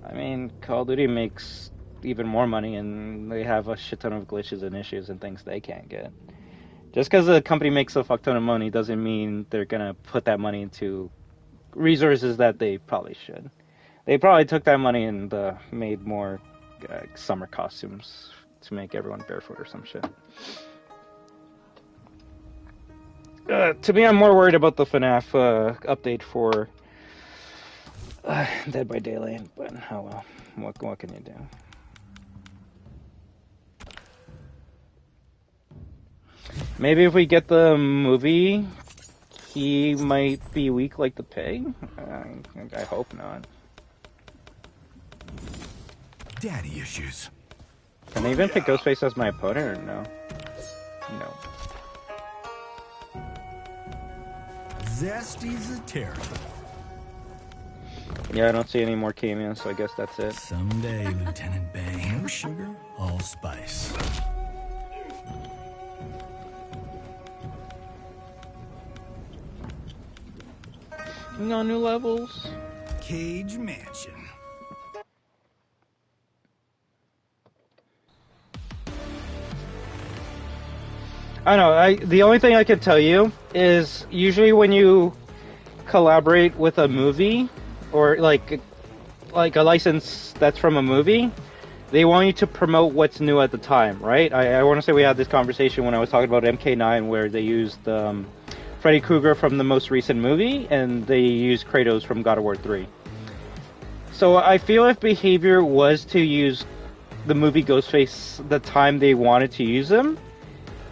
I mean, Call of Duty makes even more money, and they have a shit ton of glitches and issues and things they can't get. Just because a company makes a fuck ton of money doesn't mean they're going to put that money into resources that they probably should. They probably took that money and made more summer costumes to make everyone barefoot or some shit. To me, I'm more worried about the FNAF update for Dead by Daylight, but oh well, what can you do? Maybe if we get the movie, he might be weak like the pig? I hope not. Daddy issues. Can I even pick Ghostface as my opponent or no? No. Zesty's a terror. Yeah, I don't see any more cameos, so I guess that's it. Someday, Lieutenant Bang. No sugar, all spice. No new levels. Cage Mansion. I know, the only thing I can tell you is usually when you collaborate with a movie or like a license that's from a movie, they want you to promote what's new at the time, right? I want to say we had this conversation when I was talking about MK9 where they used Freddy Krueger from the most recent movie and they used Kratos from God of War 3. So I feel if Behavior was to use the movie Ghostface the time they wanted to use him,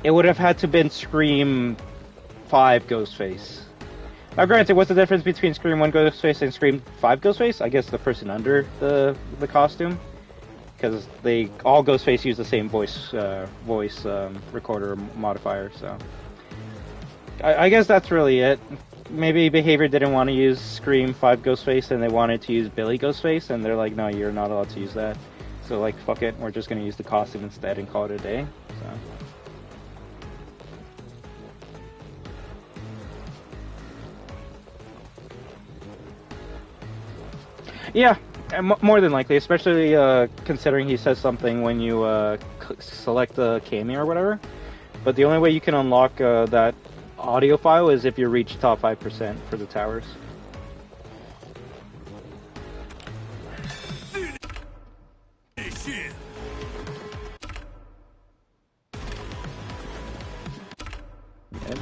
it would have had to been Scream 5 Ghostface. Now granted, what's the difference between Scream 1 Ghostface and Scream 5 Ghostface? I guess the person under the costume. Because all Ghostface use the same voice recorder modifier, so... I guess that's really it. Maybe Behavior didn't want to use Scream 5 Ghostface and they wanted to use Billy Ghostface, and they're like, no, you're not allowed to use that. So like, fuck it, we're just going to use the costume instead and call it a day. So... Yeah, more than likely, especially considering he says something when you select the cameo or whatever. But the only way you can unlock that audio file is if you reach top 5% for the towers. Yeah.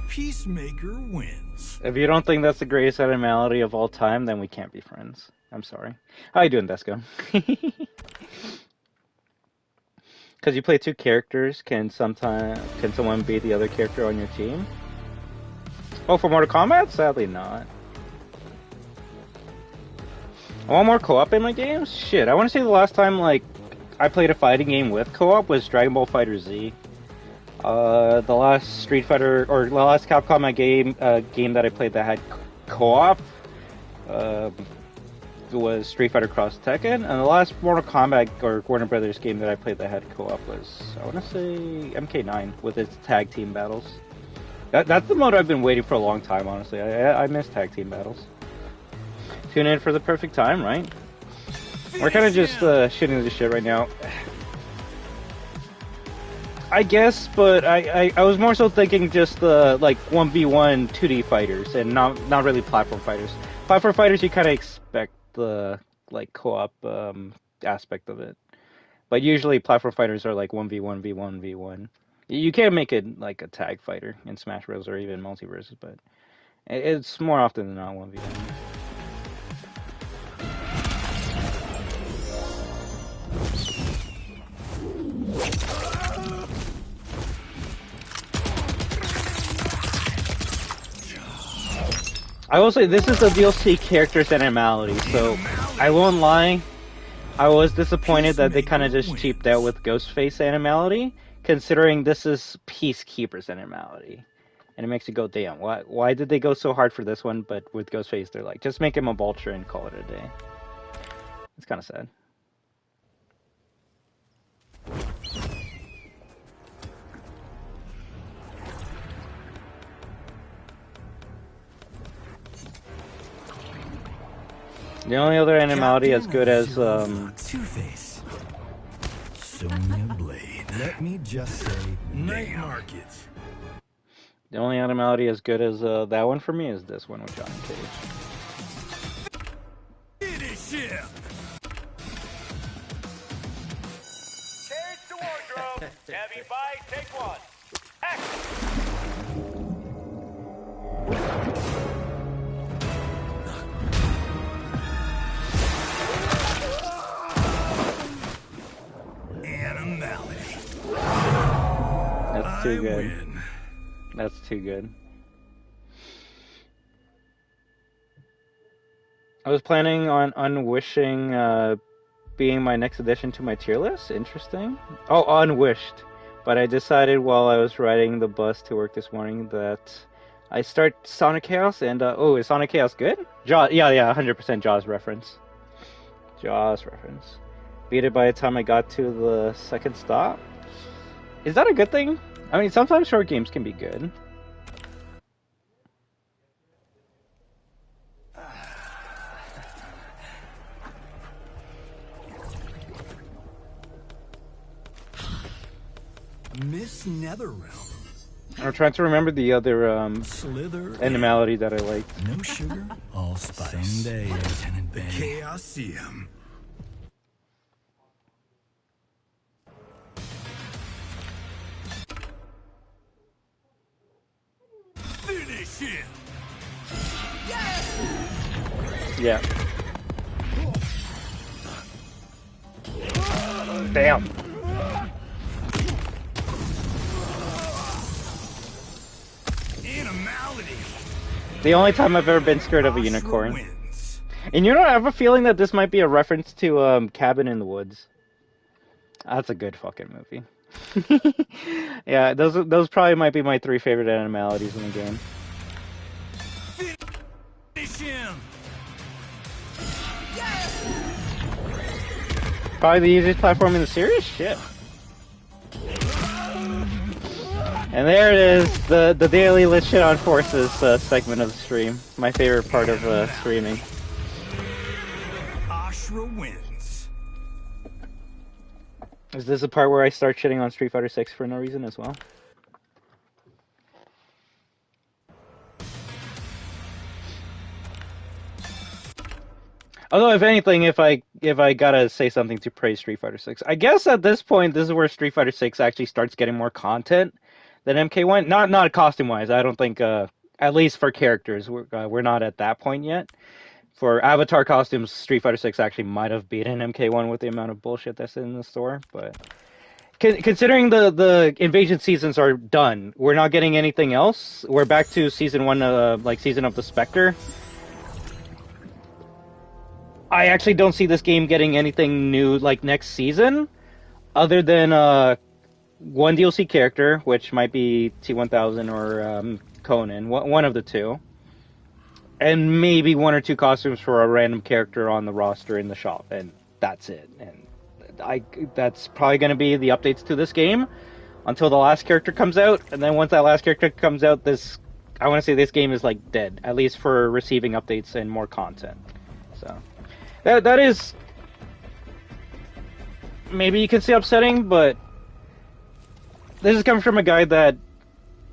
Peacemaker wins. If you don't think that's the greatest animality of all time, then we can't be friends. I'm sorry. How you doing, Desco? Because you play two characters, can someone be the other character on your team? Oh, for Mortal Kombat? Sadly not. I want more co-op in my games? Shit, I want to say the last time, like, I played a fighting game with co-op was Dragon Ball FighterZ. The last Street Fighter, or the last Capcom game that I played that had co-op was Street Fighter Cross Tekken, and the last Mortal Kombat or Warner Brothers game that I played that had co-op was, I want to say, MK9 with its tag team battles. That's the mode I've been waiting for a long time, honestly. I miss tag team battles. Tune in for the perfect time, right? We're kind of just shitting the shit right now. I guess, but I was more so thinking just like 1v1 2D fighters and not really platform fighters. Platform fighters, you kind of expect the like co-op aspect of it, but usually platform fighters are like 1v1 v1. You can't make it like a tag fighter in Smash Bros. Or even multiverses, but it's more often than not 1v1. I will say this is the DLC character's animality, so I won't lie. I was disappointed that they kind of just cheaped out with Ghostface animality, considering this is Peacekeeper's animality. And it makes you go, damn, why did they go so hard for this one, but with Ghostface they're like, just make him a vulture and call it a day. It's kind of sad. The only other animality as good as Two-Face. Sonya Blade. Let me just say, Night Market. The only animality as good as that one for me is this one with Johnny Cage. Finish him. Chairs to wardrobe. Tabby by, take one. Action. Animality. That's too good. Win. That's too good. I was planning on unwishing being my next addition to my tier list. Interesting. Oh, unwished. But I decided while I was riding the bus to work this morning that I start Sonic Chaos and oh, is Sonic Chaos good? Jaws, yeah, 100% Jaws reference. Jaws reference. Beat it by the time I got to the second stop. Is that a good thing? I mean, sometimes short games can be good. Miss Netherrealm. I'm trying to remember the other Slither. animality that I liked. No sugar, all spice. Someday, Lieutenant Ben. Chaosium. Finish him. Yeah. Damn. Animality. The only time I've ever been scared of a unicorn. Wins. And you know, I have a feeling that this might be a reference to Cabin in the Woods. That's a good fucking movie. Yeah, those probably might be my 3 favorite animalities in the game. Finish him. Probably the easiest platform in the series? Shit. And there it is, the daily Let's Shit on Forces segment of the stream. My favorite part of streaming. Ashra wins. Is this a part where I start shitting on Street Fighter 6 for no reason as well? Although, if anything, if I gotta say something to praise Street Fighter 6, I guess at this point, this is where Street Fighter 6 actually starts getting more content than MK1. Not costume-wise. I don't think, at least for characters, we're not at that point yet. For avatar costumes, Street Fighter 6 actually might have beaten MK1 with the amount of bullshit that's in the store, but considering the invasion seasons are done, we're not getting anything else. We're back to season 1, like Season of the Spectre. I actually don't see this game getting anything new like next season, other than one DLC character, which might be T-1000 or Conan, one of the two, and maybe 1 or 2 costumes for a random character on the roster in the shop, and that's it. And that's probably going to be the updates to this game until the last character comes out, and then once that last character comes out, I want to say this game is like dead, at least for receiving updates and more content. So that is, maybe you can say upsetting, but this is coming from a guy that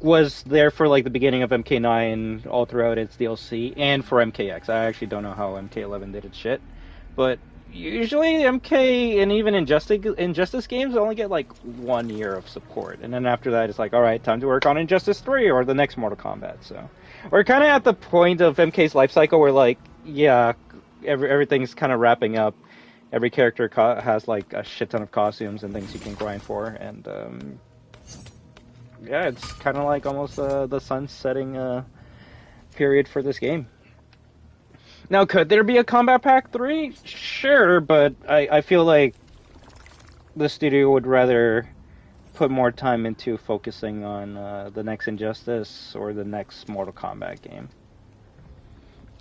was there for like the beginning of MK9 all throughout its DLC, and for MKX. I actually don't know how MK11 did its shit, but usually MK and even Injustice games only get like 1 year of support, and then after that it's like, alright, time to work on Injustice 3 or the next Mortal Kombat. So we're kind of at the point of MK's life cycle where like, yeah, everything's kind of wrapping up. Every character has like a shit ton of costumes and things you can grind for, and yeah, it's kind of like almost the sunsetting period for this game. Now, could there be a Combat Pack 3? Sure, but I feel like the studio would rather put more time into focusing on the next Injustice or the next Mortal Kombat game.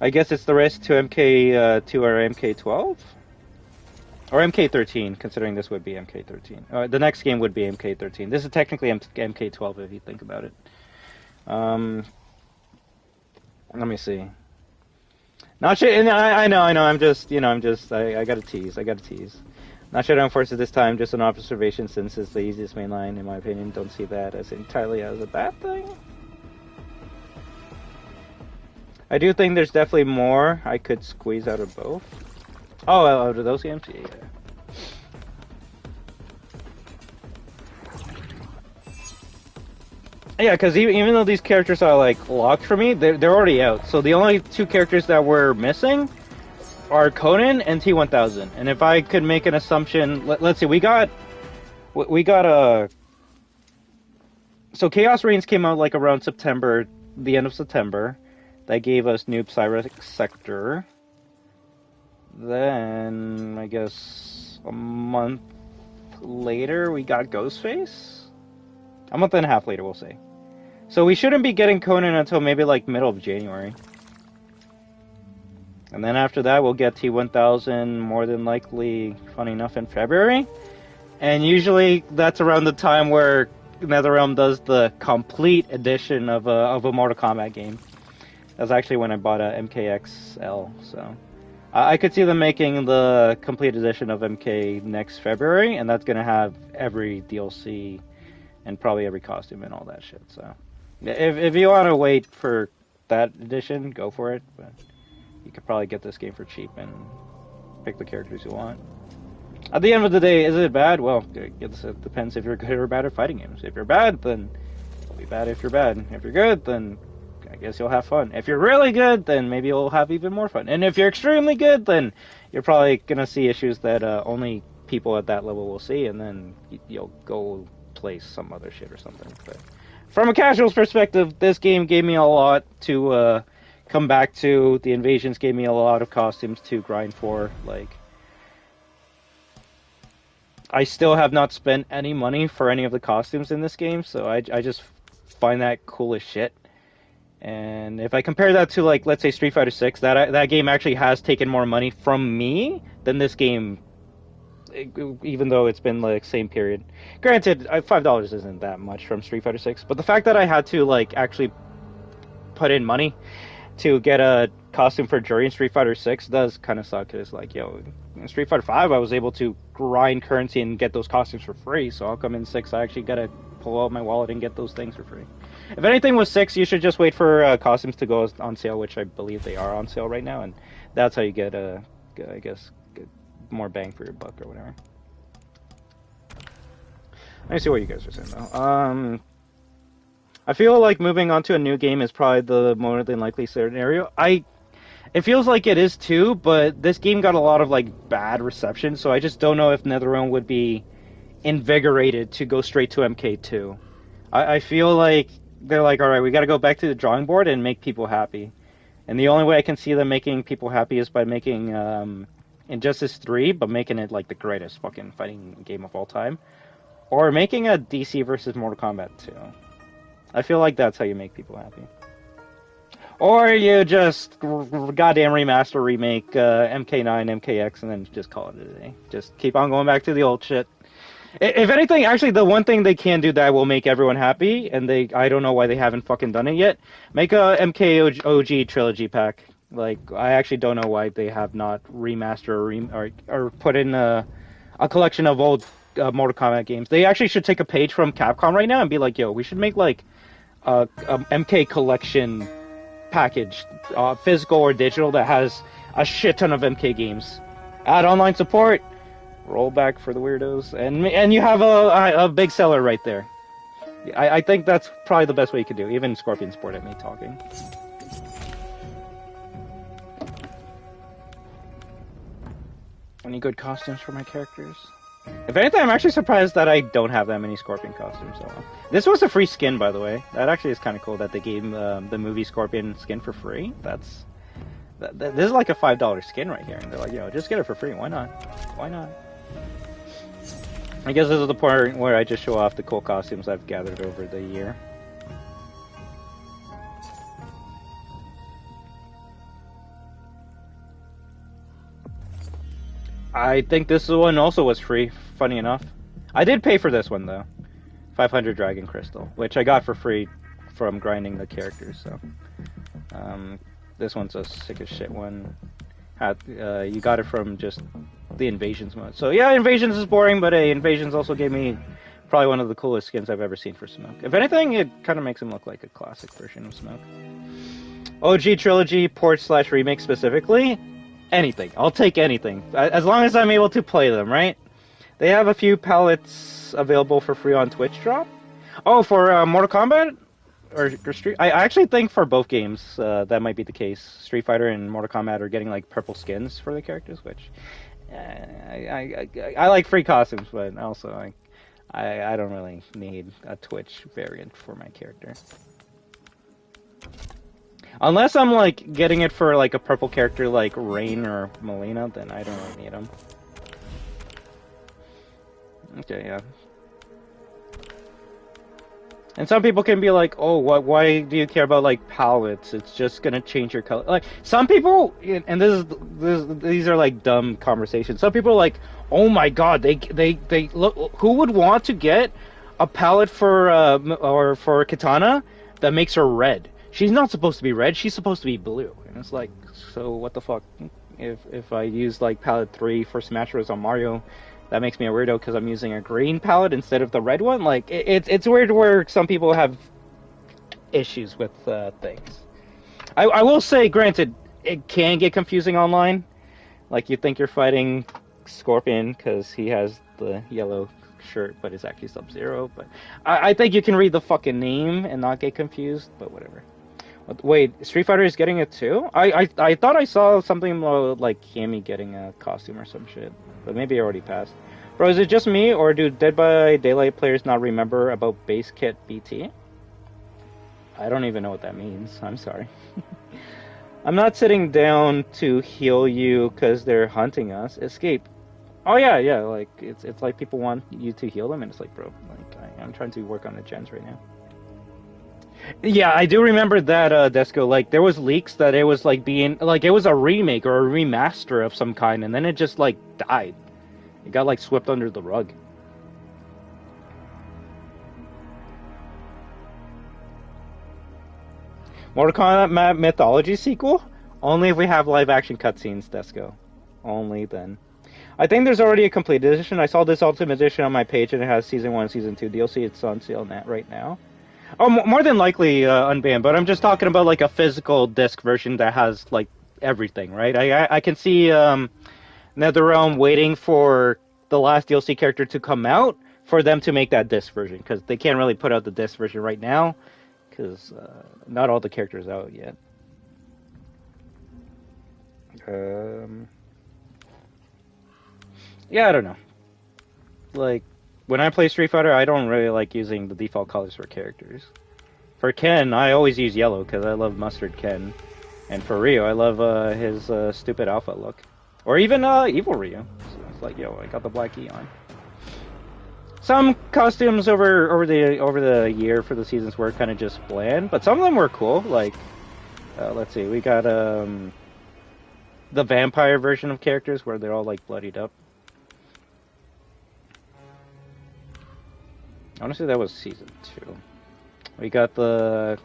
I guess it's the rest to MK2 or MK12? Or MK13, considering this would be MK13. The next game would be MK13. This is technically MK12 if you think about it. Let me see. Not sure. And I know. I'm just. I gotta tease. Not sure I'm forced this time. Just an observation, since it's the easiest main line, in my opinion. Don't see that as entirely as a bad thing. I do think there's definitely more I could squeeze out of both. Oh, out of those games? Yeah. Yeah, because even though these characters are like locked for me, they're already out. So the only 2 characters that we're missing are Conan and T-1000. And if I could make an assumption, let's see, we got a. So Chaos Reigns came out like around September, the end of September. That gave us Noob Cyrus Sector. Then, I guess, a month later, we got Ghostface? A month and a half later, we'll say. So we shouldn't be getting Conan until maybe, like, middle of January. And then after that, we'll get T-1000, more than likely, funny enough, in February. And usually, that's around the time where NetherRealm does the complete edition of a Mortal Kombat game. That's actually when I bought a MKXL, so... I could see them making the complete edition of MK next February, and that's going to have every DLC and probably every costume and all that shit. So, if you want to wait for that edition, go for it. But you could probably get this game for cheap and pick the characters you want. At the end of the day, is it bad? Well, it depends if you're good or bad at fighting games. If you're bad, then it'll be bad if you're bad. If you're good, then I guess you'll have fun. If you're really good, then maybe you'll have even more fun. And if you're extremely good, then you're probably going to see issues that only people at that level will see, and then you'll go play some other shit or something. But from a casual's perspective, this game gave me a lot to come back to. The Invasions gave me a lot of costumes to grind for. Like, I still have not spent any money for any of the costumes in this game, so I just find that cool as shit. And if I compare that to, like, let's say Street Fighter 6, that game actually has taken more money from me than this game, even though it's been like same period. Granted, $5 isn't that much from Street Fighter 6, but the fact that I had to like actually put in money to get a costume for Jury in Street Fighter 6 does kind of suck. It's like, yo, in Street Fighter 5 I was able to grind currency and get those costumes for free, so how come in 6 I actually gotta pull out my wallet and get those things for free? If anything with 6, you should just wait for costumes to go on sale, which I believe they are on sale right now, and that's how you get, I guess, get more bang for your buck or whatever. Let me see what you guys are saying, though. I feel like moving on to a new game is probably the more than likely scenario. It feels like it is too, but this game got a lot of like bad reception, so I just don't know if NetherRealm would be invigorated to go straight to MK2. I feel like they're like, all right, we got to go back to the drawing board and make people happy. And the only way I can see them making people happy is by making Injustice 3, but making it like the greatest fucking fighting game of all time. Or making a DC versus Mortal Kombat 2. I feel like that's how you make people happy. Or you just goddamn remaster, remake MK9, MKX, and then just call it a day. Just keep on going back to the old shit. If anything, actually, the one thing they can do that will make everyone happy, and I don't know why they haven't fucking done it yet, make a MK OG trilogy pack. Like, I actually don't know why they have not remastered or put in a collection of old Mortal Kombat games. They actually should take a page from Capcom right now and be like, yo, we should make, like, a MK collection package, physical or digital, that has a shit ton of MK games. Add online support. Rollback for the weirdos, and you have a big seller right there. I think that's probably the best way you could do. Even Scorpion's bored at me talking. Any good costumes for my characters? If anything, I'm actually surprised that I don't have that many Scorpion costumes. So. This was a free skin, by the way. That actually is kind of cool that they gave the movie Scorpion skin for free. This is like a $5 skin right here, and they're like, yo, just get it for free. Why not? Why not? I guess this is the part where I just show off the cool costumes I've gathered over the year. I think this one also was free, funny enough. I did pay for this one, though. 500 Dragon Crystal, which I got for free from grinding the characters, so... this one's a sick as shit one. You got it from just the Invasions mode. So yeah, Invasions is boring, but hey, Invasions also gave me probably one of the coolest skins I've ever seen for Smoke. If anything, it kind of makes him look like a classic version of Smoke. OG Trilogy, port/remake specifically, anything. I'll take anything. As long as I'm able to play them, right? They have a few palettes available for free on Twitch Drop. Oh, for Mortal Kombat? Or Street, I actually think for both games that might be the case. Street Fighter and Mortal Kombat are getting like purple skins for the characters, which I like free costumes, but also I don't really need a Twitch variant for my character. Unless I'm like getting it for like a purple character like Rain or Melina, then I don't really need them. Okay, yeah. And some people can be like, oh, why do you care about, like, palettes? It's just gonna change your color. Like, some people, and these are, like, dumb conversations. Some people are like, oh my god, they look, who would want to get a palette for Katana that makes her red? She's not supposed to be red, she's supposed to be blue. And it's like, so what the fuck? If I use, like, palette 3 for Smash Bros. On Mario, that makes me a weirdo because I'm using a green palette instead of the red one. Like, it's weird where some people have issues with things. I will say, granted, it can get confusing online. Like, you think you're fighting Scorpion because he has the yellow shirt, but it's actually Sub-Zero. But I think you can read the fucking name and not get confused, but whatever. Wait, Street Fighter is getting it too? I thought I saw something like Cammy getting a costume or some shit. But maybe it already passed. Bro, is it just me, or do Dead by Daylight players not remember about base kit BT? I don't even know what that means. I'm sorry. I'm not sitting down to heal you because they're hunting us. Escape. Oh yeah, like, it's like people want you to heal them, and it's like, bro, like, I'm trying to work on the gens right now. Yeah, I do remember that, Desco, like, there was leaks that it was, like, being, like, it was a remake or a remaster of some kind, and then it just, like, died. It got, like, swept under the rug. Mortal Kombat Mythology sequel? Only if we have live-action cutscenes, Desco. Only then. I think there's already a complete edition. I saw this Ultimate Edition on my page, and it has Season 1 and Season 2 DLC. It's on sale right now. Oh, more than likely unbanned, but I'm just talking about, like, a physical disc version that has, like, everything, right? I can see NetherRealm waiting for the last DLC character to come out for them to make that disc version, because they can't really put out the disc version right now, because not all the characters are out yet. Yeah, I don't know. Like, when I play Street Fighter, I don't really like using the default colors for characters. For Ken, I always use yellow because I love Mustard Ken. And for Ryu, I love his stupid alpha look. Or even Evil Ryu. So it's like, yo, I got the black E on. Some costumes over the year for the seasons were kind of just bland, but some of them were cool. Like, let's see, we got the vampire version of characters where they're all like bloodied up. Honestly, that was season 2. We got the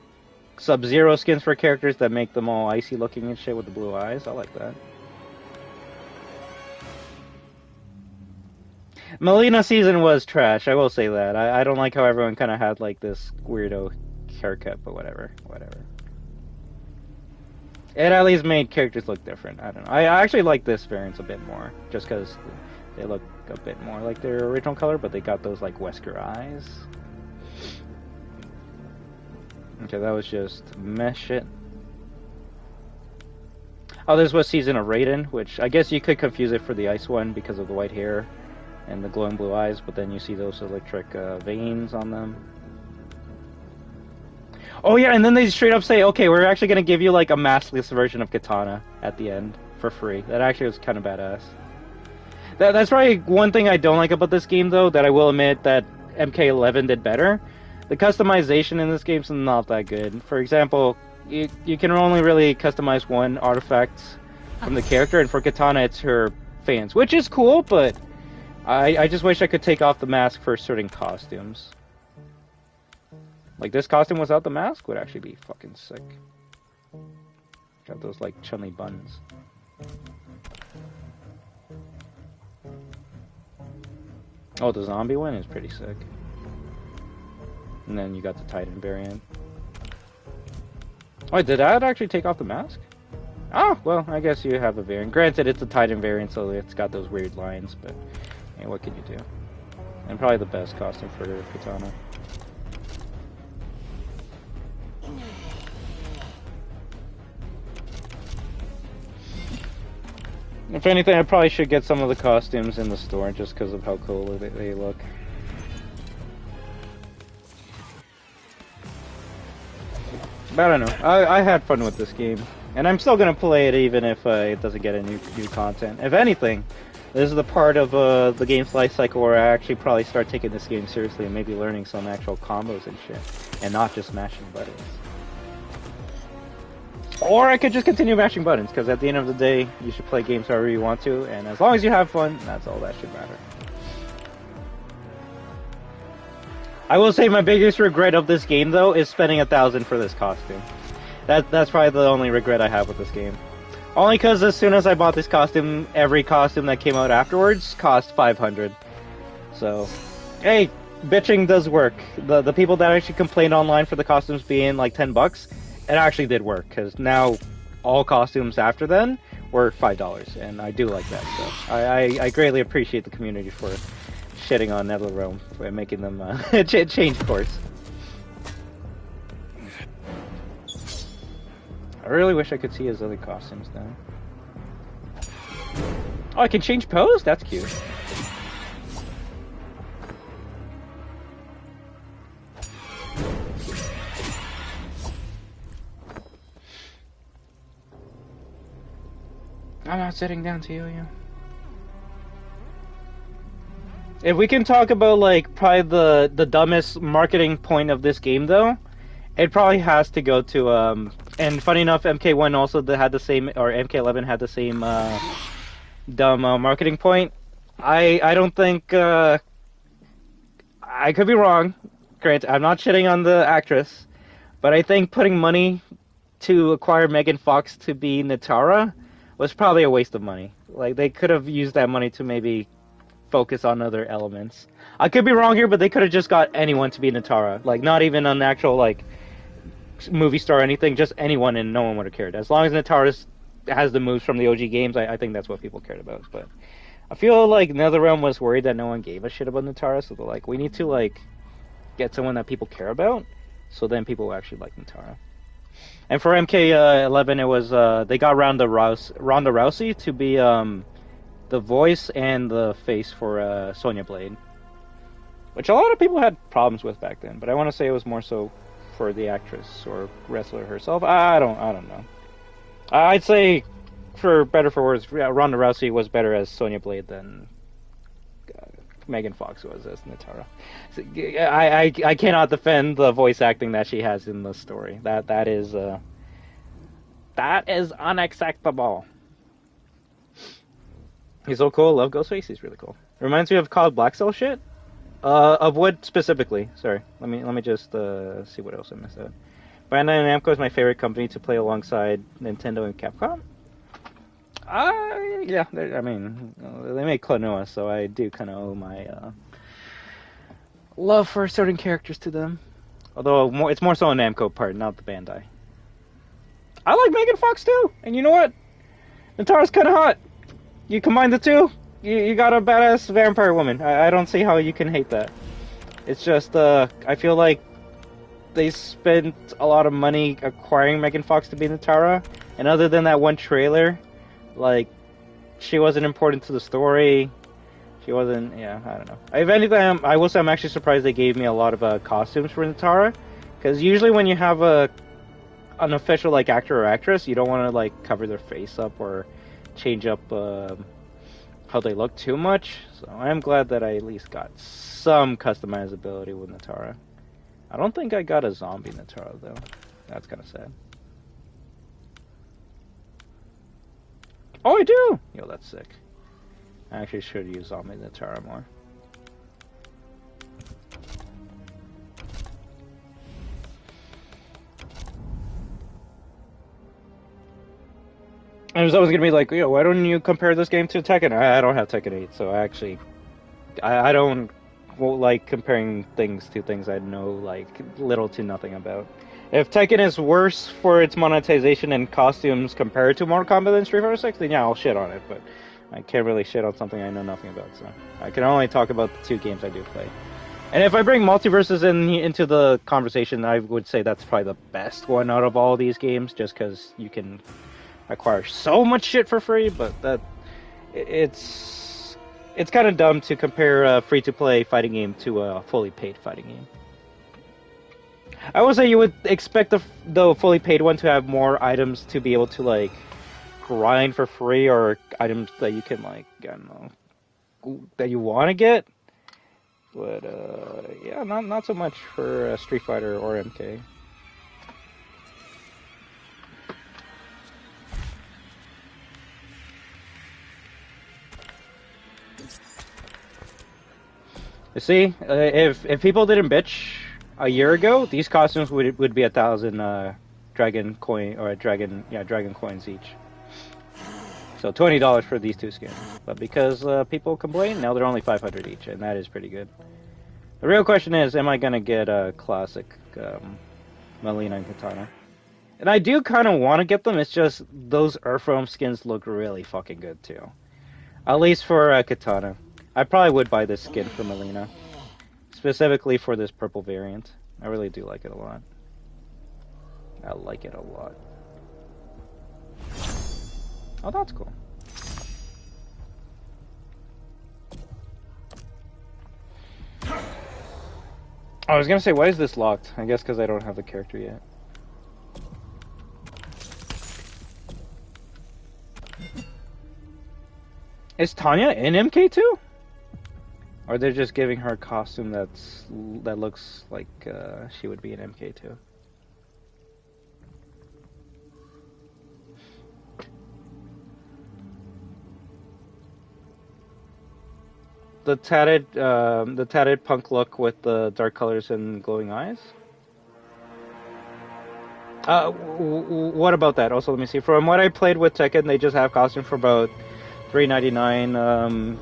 Sub-Zero skins for characters that make them all icy looking and shit with the blue eyes. I like that. Melina season was trash, I will say that. I don't like how everyone kind of had like this weirdo haircut, but whatever. It at least made characters look different. I don't know. I actually like this variant a bit more, just because they look a bit more like their original color, but they got those like Wesker eyes. Okay, that was just mess shit. Oh, this was season of Raiden, which I guess you could confuse it for the ice one because of the white hair and the glowing blue eyes, but then you see those electric veins on them. Oh yeah, and then they straight up say, okay, we're actually going to give you like a maskless version of Katana at the end for free. That actually was kind of badass. That's probably one thing I don't like about this game, though, that I will admit that MK11 did better. The customization in this game's not that good. For example, you can only really customize one artifact from the character, and for Katana it's her fans, which is cool, but I just wish I could take off the mask for certain costumes. Like this costume without the mask would actually be fucking sick. Got those like Chun-Li buns. Oh, the zombie one is pretty sick. And then you got the Titan variant. Oh, did that actually take off the mask? Oh, well, I guess you have a variant. Granted, it's a Titan variant, so it's got those weird lines, but hey, what can you do? And probably the best costume for Katana. If anything, I probably should get some of the costumes in the store just because of how cool they look. But I don't know. I had fun with this game, and I'm still gonna play it even if it doesn't get any new content. If anything, this is the part of the game's life cycle where I actually probably start taking this game seriously and maybe learning some actual combos and shit, and not just mashing buttons. Or I could just continue mashing buttons, because at the end of the day, you should play games however you want to, and as long as you have fun, that's all that should matter. I will say my biggest regret of this game, though, is spending $1,000 for this costume. That's probably the only regret I have with this game. Only because as soon as I bought this costume, every costume that came out afterwards cost $500. So, hey, bitching does work. The people that actually complained online for the costumes being like $10, it actually did work, because now all costumes after then were $5, and I do like that. So I greatly appreciate the community for shitting on NetherRealm for making them change course. I really wish I could see his other costumes now. Oh, I can change pose? That's cute. I'm not sitting down to you. If we can talk about like probably the dumbest marketing point of this game, though, it probably has to go to and funny enough, MK1 also had the same, or MK11 had the same dumb marketing point. I don't think I could be wrong. Granted, I'm not shitting on the actress, but I think putting money to acquire Megan Fox to be Natara was probably a waste of money. Like, they could have used that money to maybe focus on other elements. I could be wrong here, but they could have just got anyone to be Natara. Like, not even an actual, like, movie star or anything, just anyone, and no one would have cared. As long as Natara has the moves from the OG games, I think that's what people cared about. But I feel like NetherRealm was worried that no one gave a shit about Natara, so they're like, we need to, like, get someone that people care about, so then people will actually like Natara. And for MK11, it was they got Ronda Rousey to be the voice and the face for Sonya Blade. which a lot of people had problems with back then. But I want to say it was more so for the actress or wrestler herself. I don't know. I'd say, for better for worse, Ronda Rousey was better as Sonya Blade than Megan Fox was as Natara. So, I cannot defend the voice acting that she has in the story. That is unacceptable. He's so cool. Love Ghostface. He's really cool. Reminds me of COD Black Cell shit. Of what specifically? Sorry. Let me just see what else I missed out. Bandai Namco is my favorite company to play alongside Nintendo and Capcom. Yeah. I mean, they make Klaw-Naw, so I do kind of owe my love for certain characters to them. Although it's more so a Namco part, not the Bandai. I like Megan Fox too, and you know what? Natara's kind of hot. You combine the two, you got a badass vampire woman. I don't see how you can hate that. It's just, I feel like they spent a lot of money acquiring Megan Fox to be Natara, and other than that one trailer, like, she wasn't important to the story. She wasn't, yeah, I don't know. If anything, I will say I'm actually surprised they gave me a lot of costumes for Natara, because usually when you have an official, like, actor or actress, you don't want to, like, cover their face up or change up how they look too much. So I am glad that I at least got some customizability with Natara. I don't think I got a zombie Natara though. That's kind of sad. Oh, I do! Yo, that's sick. I actually should use zombie Natara more. I was always gonna be like, yo, why don't you compare this game to Tekken? I don't have Tekken 8, so I don't like comparing things to things I know like little to nothing about. If Tekken is worse for its monetization and costumes compared to Mortal Kombat than Street Fighter 6, then yeah, I'll shit on it, but I can't really shit on something I know nothing about, so I can only talk about the two games I do play. And if I bring Multiverses into the conversation, I would say that's probably the best one out of all these games, just because you can acquire so much shit for free, but it's kind of dumb to compare a free-to-play fighting game to a fully paid fighting game. I would say you would expect the fully paid one to have more items to be able to like grind for free, or items that you can like, I don't know, that you want to get. But yeah, not so much for Street Fighter or MK. You see, if people didn't bitch a year ago, these costumes would be 1,000 dragon coin or dragon coins each. So $20 for these two skins. But because people complain, now they're only 500 each, and that is pretty good. The real question is, am I gonna get a classic Melina and Katana? And I do kind of want to get them. It's just those Earthrealm skins look really fucking good too. At least for Katana. I probably would buy this skin for Melina. Specifically for this purple variant. I really do like it a lot. I like it a lot. Oh, that's cool. I was gonna say, why is this locked? I guess because I don't have the character yet. Is Tanya in MK2? Or they're just giving her a costume that looks like she would be in MK2. The tatted punk look with the dark colors and glowing eyes. What about that? Also, let me see. From what I played with Tekken, they just have costume for about $3.99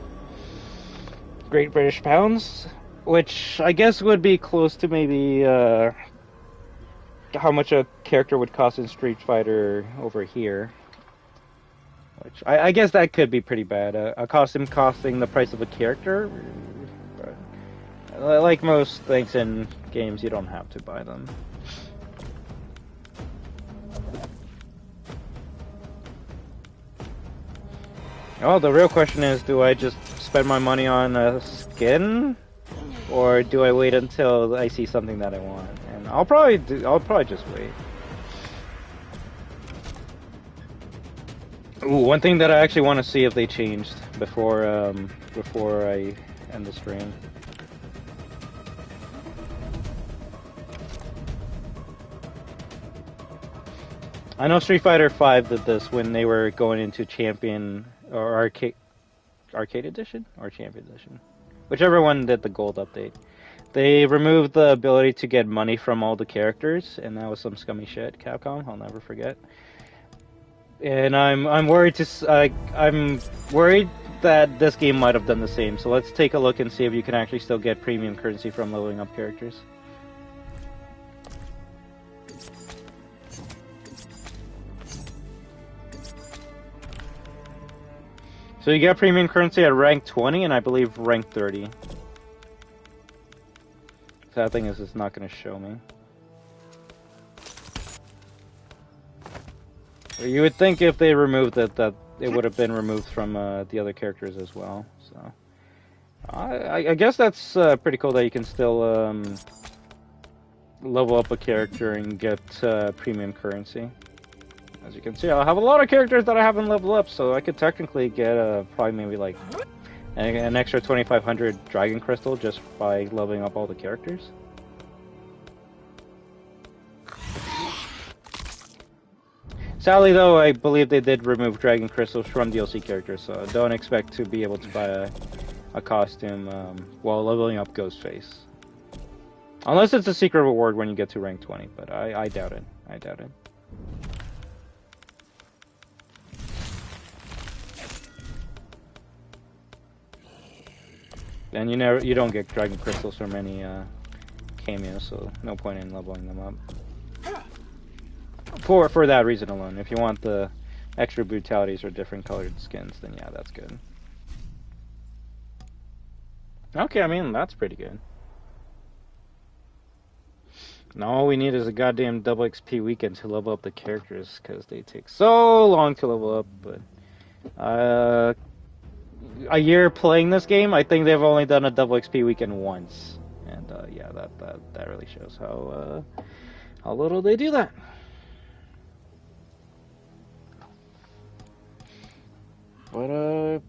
Great British pounds, which I guess would be close to maybe how much a character would cost in Street Fighter over here. Which I guess that could be pretty bad. A costume costing the price of a character. But like most things in games, you don't have to buy them. Oh, the real question is, do I just spend my money on a skin? or do I wait until I see something that I want? And I'll probably just wait. Ooh, one thing that I actually want to see if they changed before I end the stream. I know Street Fighter V did this when they were going into Champion or Arcade Edition or Champion Edition, whichever one did the gold update. They removed the ability to get money from all the characters, and that was some scummy shit. Capcom, I'll never forget. And I'm worried I'm worried that this game might have done the same. So let's take a look and see if you can actually still get premium currency from leveling up characters. So you get premium currency at rank 20 and I believe rank 30. Sad thing is it's not going to show me. You would think if they removed it that it would have been removed from the other characters as well. So I guess that's pretty cool that you can still level up a character and get premium currency. As you can see, I have a lot of characters that I haven't leveled up, so I could technically get probably maybe like an extra 2,500 Dragon Crystal just by leveling up all the characters. Sadly, though, I believe they did remove Dragon Crystals from DLC characters, so don't expect to be able to buy a costume while leveling up Ghostface. Unless it's a secret reward when you get to rank 20, but I doubt it. I doubt it. And you don't get Dragon Crystals from any cameos, so no point in leveling them up. For that reason alone. If you want the extra brutalities or different colored skins, then yeah, that's good. Okay, I mean, that's pretty good. Now all we need is a goddamn double XP weekend to level up the characters, because they take so long to level up, but a year playing this game, I think they've only done a double XP weekend once. And yeah, that really shows how little they do that. But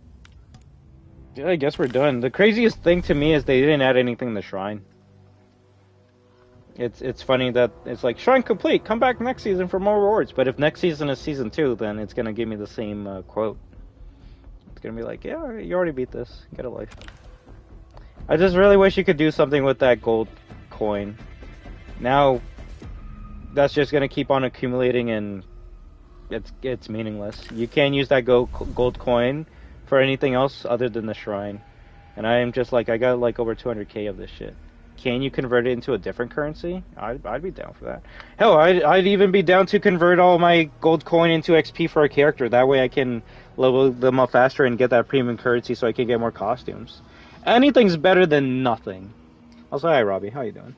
yeah, I guess we're done. The craziest thing to me is they didn't add anything in the shrine. It's funny that it's like, shrine complete, come back next season for more rewards. But if next season is season 2, then it's gonna give me the same quote. It's gonna be like, yeah, you already beat this, get a life. I just really wish you could do something with that gold coin. Now, that's just gonna keep on accumulating and it's meaningless. You can't use that gold coin for anything else other than the shrine. And I am just like, I got like over 200k of this shit. Can you convert it into a different currency? I'd be down for that. Hell, I'd even be down to convert all my gold coin into XP for a character. That way I can level them up faster and get that premium currency so I can get more costumes. Anything's better than nothing. Also, hi Robbie, how you doing?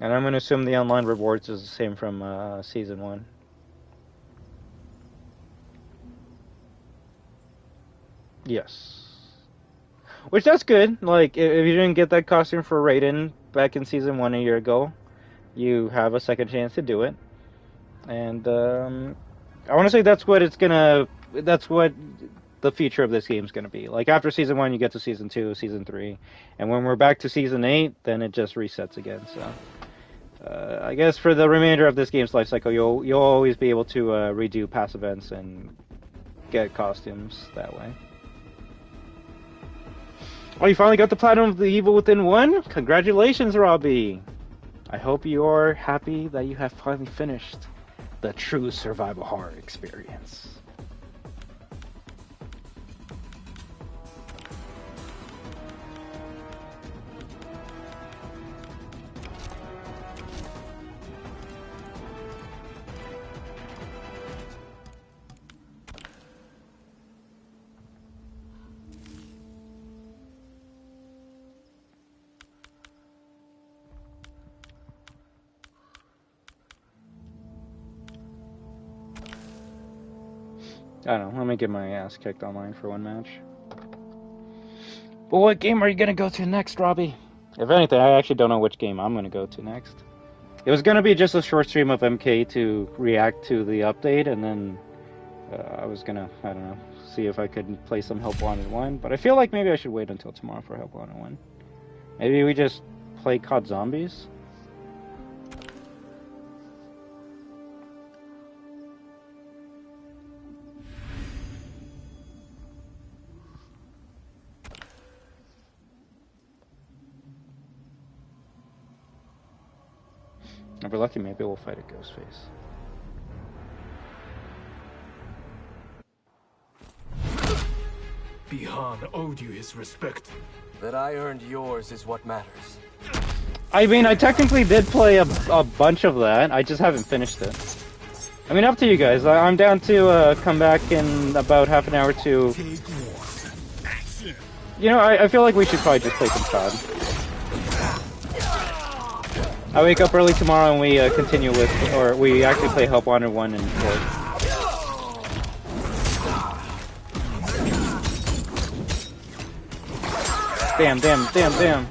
And I'm going to assume the online rewards is the same from Season 1. Yes. Which, that's good. Like, if you didn't get that costume for Raiden back in Season 1 a year ago, you have a second chance to do it. And, I want to say that's what the future of this game is going to be. Like, after Season 1, you get to Season 2, Season 3. And when we're back to Season 8, then it just resets again, so... I guess for the remainder of this game's life cycle, you'll always be able to redo past events and get costumes that way. Oh, you finally got the Platinum of the Evil Within 1? Congratulations, Robbie! I hope you are happy that you have finally finished the true survival horror experience. I don't know. Let me get my ass kicked online for one match. But what game are you gonna go to next, Robbie? If anything, I actually don't know which game I'm gonna go to next. It was gonna be just a short stream of MK to react to the update, and then I was gonna, I don't know, see if I could play some Help Wanted 1. But I feel like maybe I should wait until tomorrow for Help Wanted 1. Maybe we just play COD Zombies? If we're lucky, maybe we'll fight a Ghostface. Bihan owed you his respect. That I earned yours is what matters. I mean, I technically did play a bunch of that. I just haven't finished it. I mean, up to you guys. I'm down to come back in about half an hour to... You know, I feel like we should probably just play some COD. I wake up early tomorrow and we continue with... Or we actually play Help Wanted 1 and 4. Damn, damn, damn, damn.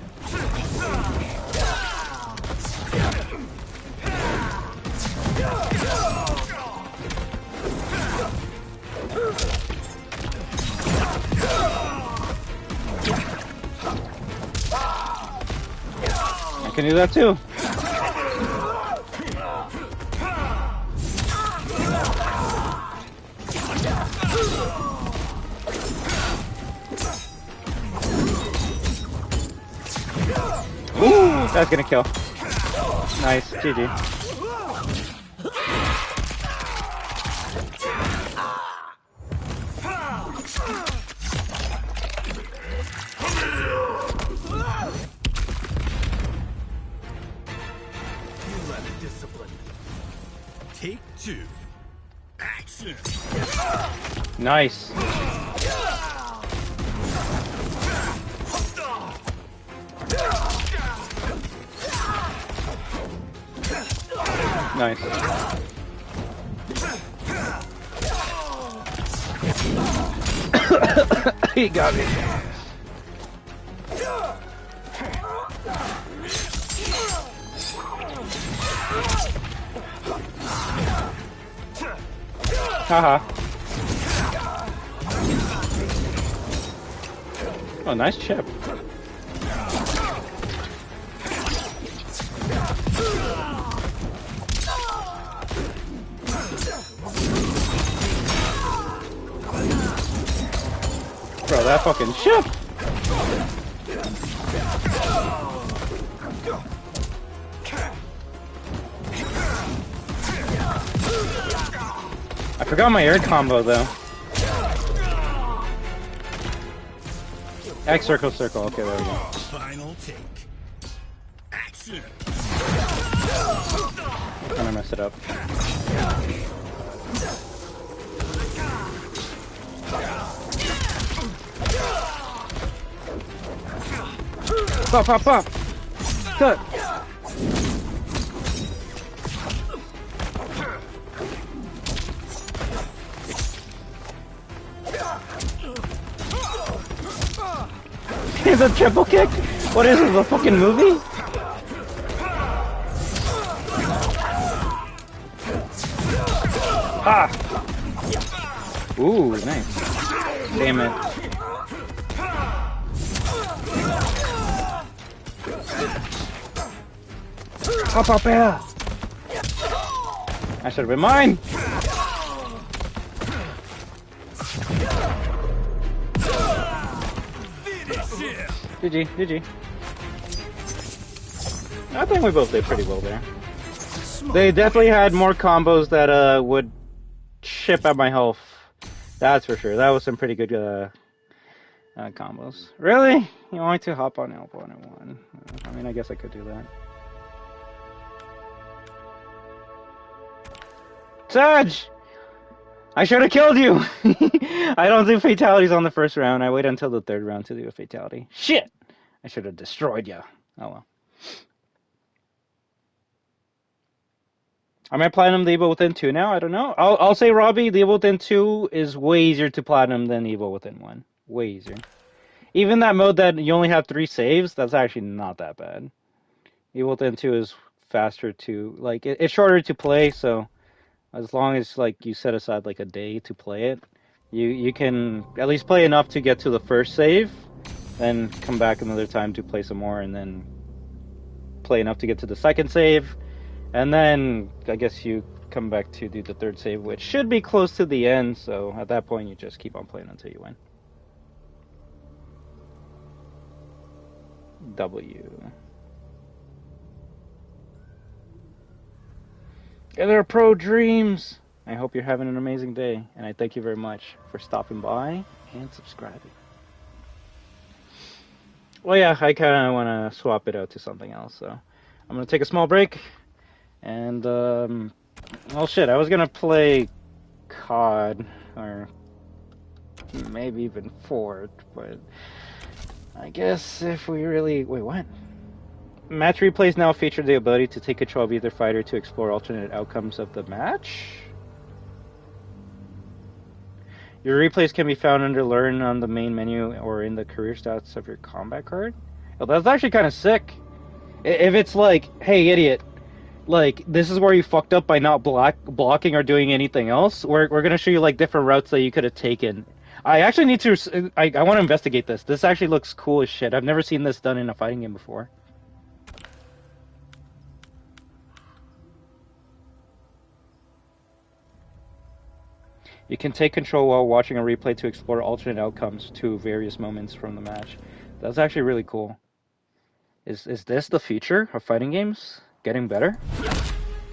I can do that too. Ooh, that's gonna kill. Nice, GG. Take 2. Action. Nice. Nice. He got me. Haha. Oh, nice chip. Bro, that fucking chip! I forgot my air combo though. X circle circle. Okay, there we go. Final take. Action. I'm gonna mess it up. Pop, pop, pop! Cut! Is a triple kick? What is this, a fucking movie? Ah! Ooh, nice. Damn it. Pop up here! That should have been mine! GG, GG. I think we both did pretty well there. They definitely had more combos that would chip at my health. That's for sure. That was some pretty good combos. Really? You want to hop on L1 and 1? I mean, I guess I could do that. Surge! I should have killed you! I don't do fatalities on the first round. I wait until the third round to do a fatality. Shit! I should have destroyed you. Oh well. I might platinum the Evil Within 2 now. I don't know. I'll say, Robbie, the Evil Within 2 is way easier to platinum than Evil Within 1. Way easier. Even that mode that you only have 3 saves, that's actually not that bad. Evil Within 2 is faster to, like, it's shorter to play, so as long as, like, you set aside, like, a day to play it, you can at least play enough to get to the first save, then come back another time to play some more, and then play enough to get to the second save, and then I guess you come back to do the third save, which should be close to the end, so at that point you just keep on playing until you win. W. And there are Pro Dreams! I hope you're having an amazing day, and I thank you very much for stopping by and subscribing. Well, yeah, I kind of want to swap it out to something else, so I'm going to take a small break, and, well, shit, I was going to play COD, or maybe even Fort, but I guess if we really... Wait, what? Match replays now feature the ability to take control of either fighter to explore alternate outcomes of the match. Your replays can be found under Learn on the main menu or in the career stats of your combat card. Oh, that's actually kind of sick. If it's like, hey, idiot, like, this is where you fucked up by not blocking or doing anything else, we're going to show you, like, different routes that you could have taken. I actually need to... I want to investigate this. This actually looks cool as shit. I've never seen this done in a fighting game before. You can take control while watching a replay to explore alternate outcomes to various moments from the match. That's actually really cool. Is this the future of fighting games? Getting better?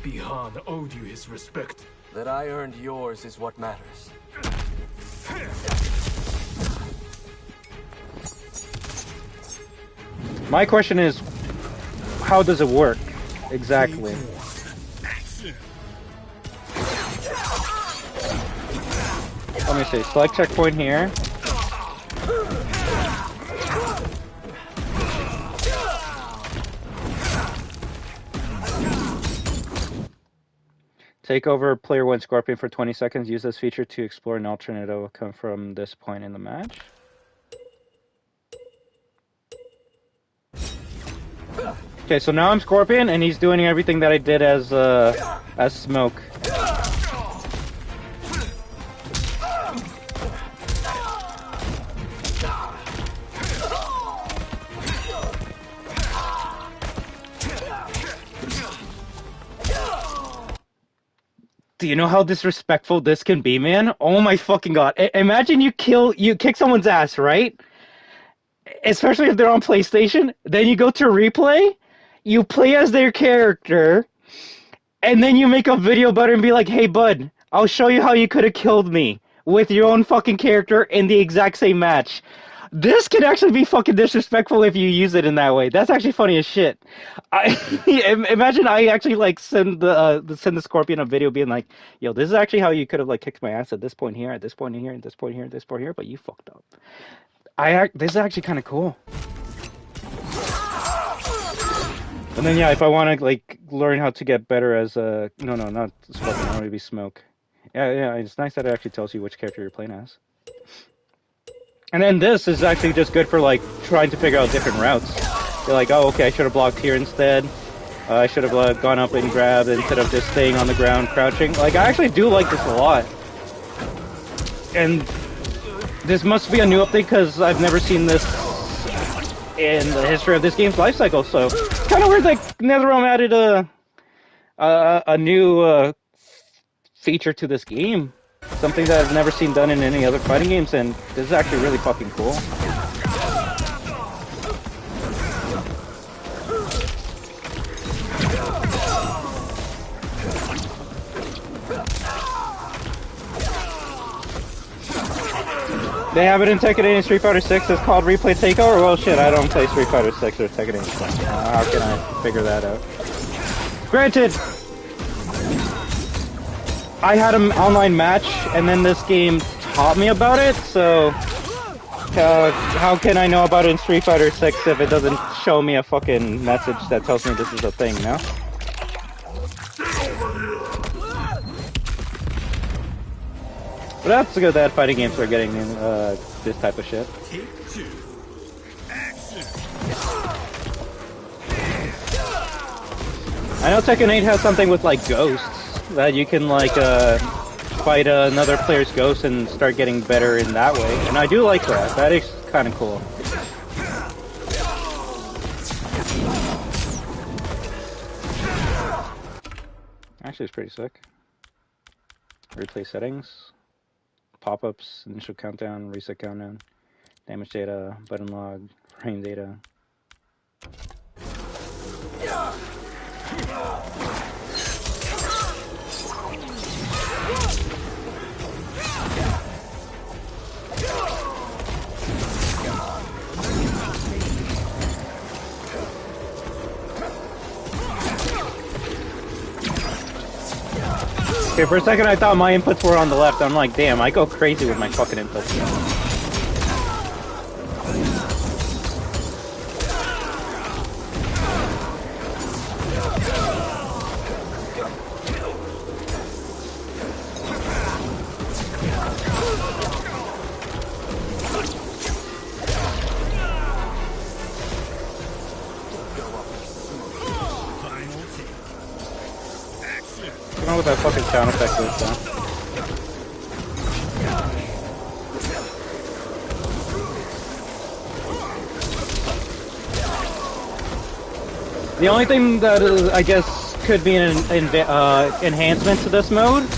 Bihan owed you his respect. That I earned yours is what matters. My question is, how does it work exactly? Let me see, select checkpoint here. Take over player 1 Scorpion for 20 seconds. Use this feature to explore an alternate outcome from this point in the match. Okay, so now I'm Scorpion, and he's doing everything that I did as Smoke. Do you know how disrespectful this can be, man? Oh my fucking god. Imagine you kick someone's ass, right? Especially if they're on PlayStation. Then you go to replay, you play as their character, and then you make a video about it and be like, hey bud, I'll show you how you could have killed me with your own fucking character in the exact same match. This can actually be fucking disrespectful if you use it in that way. That's actually funny as shit. Imagine I actually like send the Scorpion a video being like, yo, this is actually how you could have like kicked my ass at this point here, at this point here, at this point here, at this point here, but you fucked up. This is actually kind of cool. And then yeah, if I want to like learn how to get better as no, not Scorpion, I want to be Smoke. Yeah, it's nice that it actually tells you which character you're playing as. And then this is actually just good for, like, trying to figure out different routes. You're like, oh, okay, I should have blocked here instead. I should have gone up and grabbed instead of just staying on the ground crouching. Like, I actually do like this a lot. And this must be a new update because I've never seen this in the history of this game's life cycle. So, it's kind of weird that NetherRealm added a new feature to this game. Something that I've never seen done in any other fighting games, and this is actually really fucking cool. They have it in Tekken 8 and Street Fighter 6. It's called Replay Takeover. Well, shit, I don't play Street Fighter 6 or Tekken 8. So how can I figure that out? Granted, I had an online match, and then this game taught me about it, so how can I know about it in Street Fighter 6 if it doesn't show me a fucking message that tells me this is a thing, no? But that's good that fighting games are getting this type of shit. Take 2. Action. I know Tekken 8 has something with like ghosts that you can like fight another player's ghost and start getting better in that way, and I do like that. That is kind of cool. Actually, it's pretty sick. Replay settings, pop-ups, initial countdown, reset countdown, damage data, button log, frame data. Okay, for a second I thought my inputs were on the left. I'm like, damn, I go crazy with my fucking inputs. I don't know what that fucking sound effect is, though. The only thing that is, I guess could be an enhancement to this mode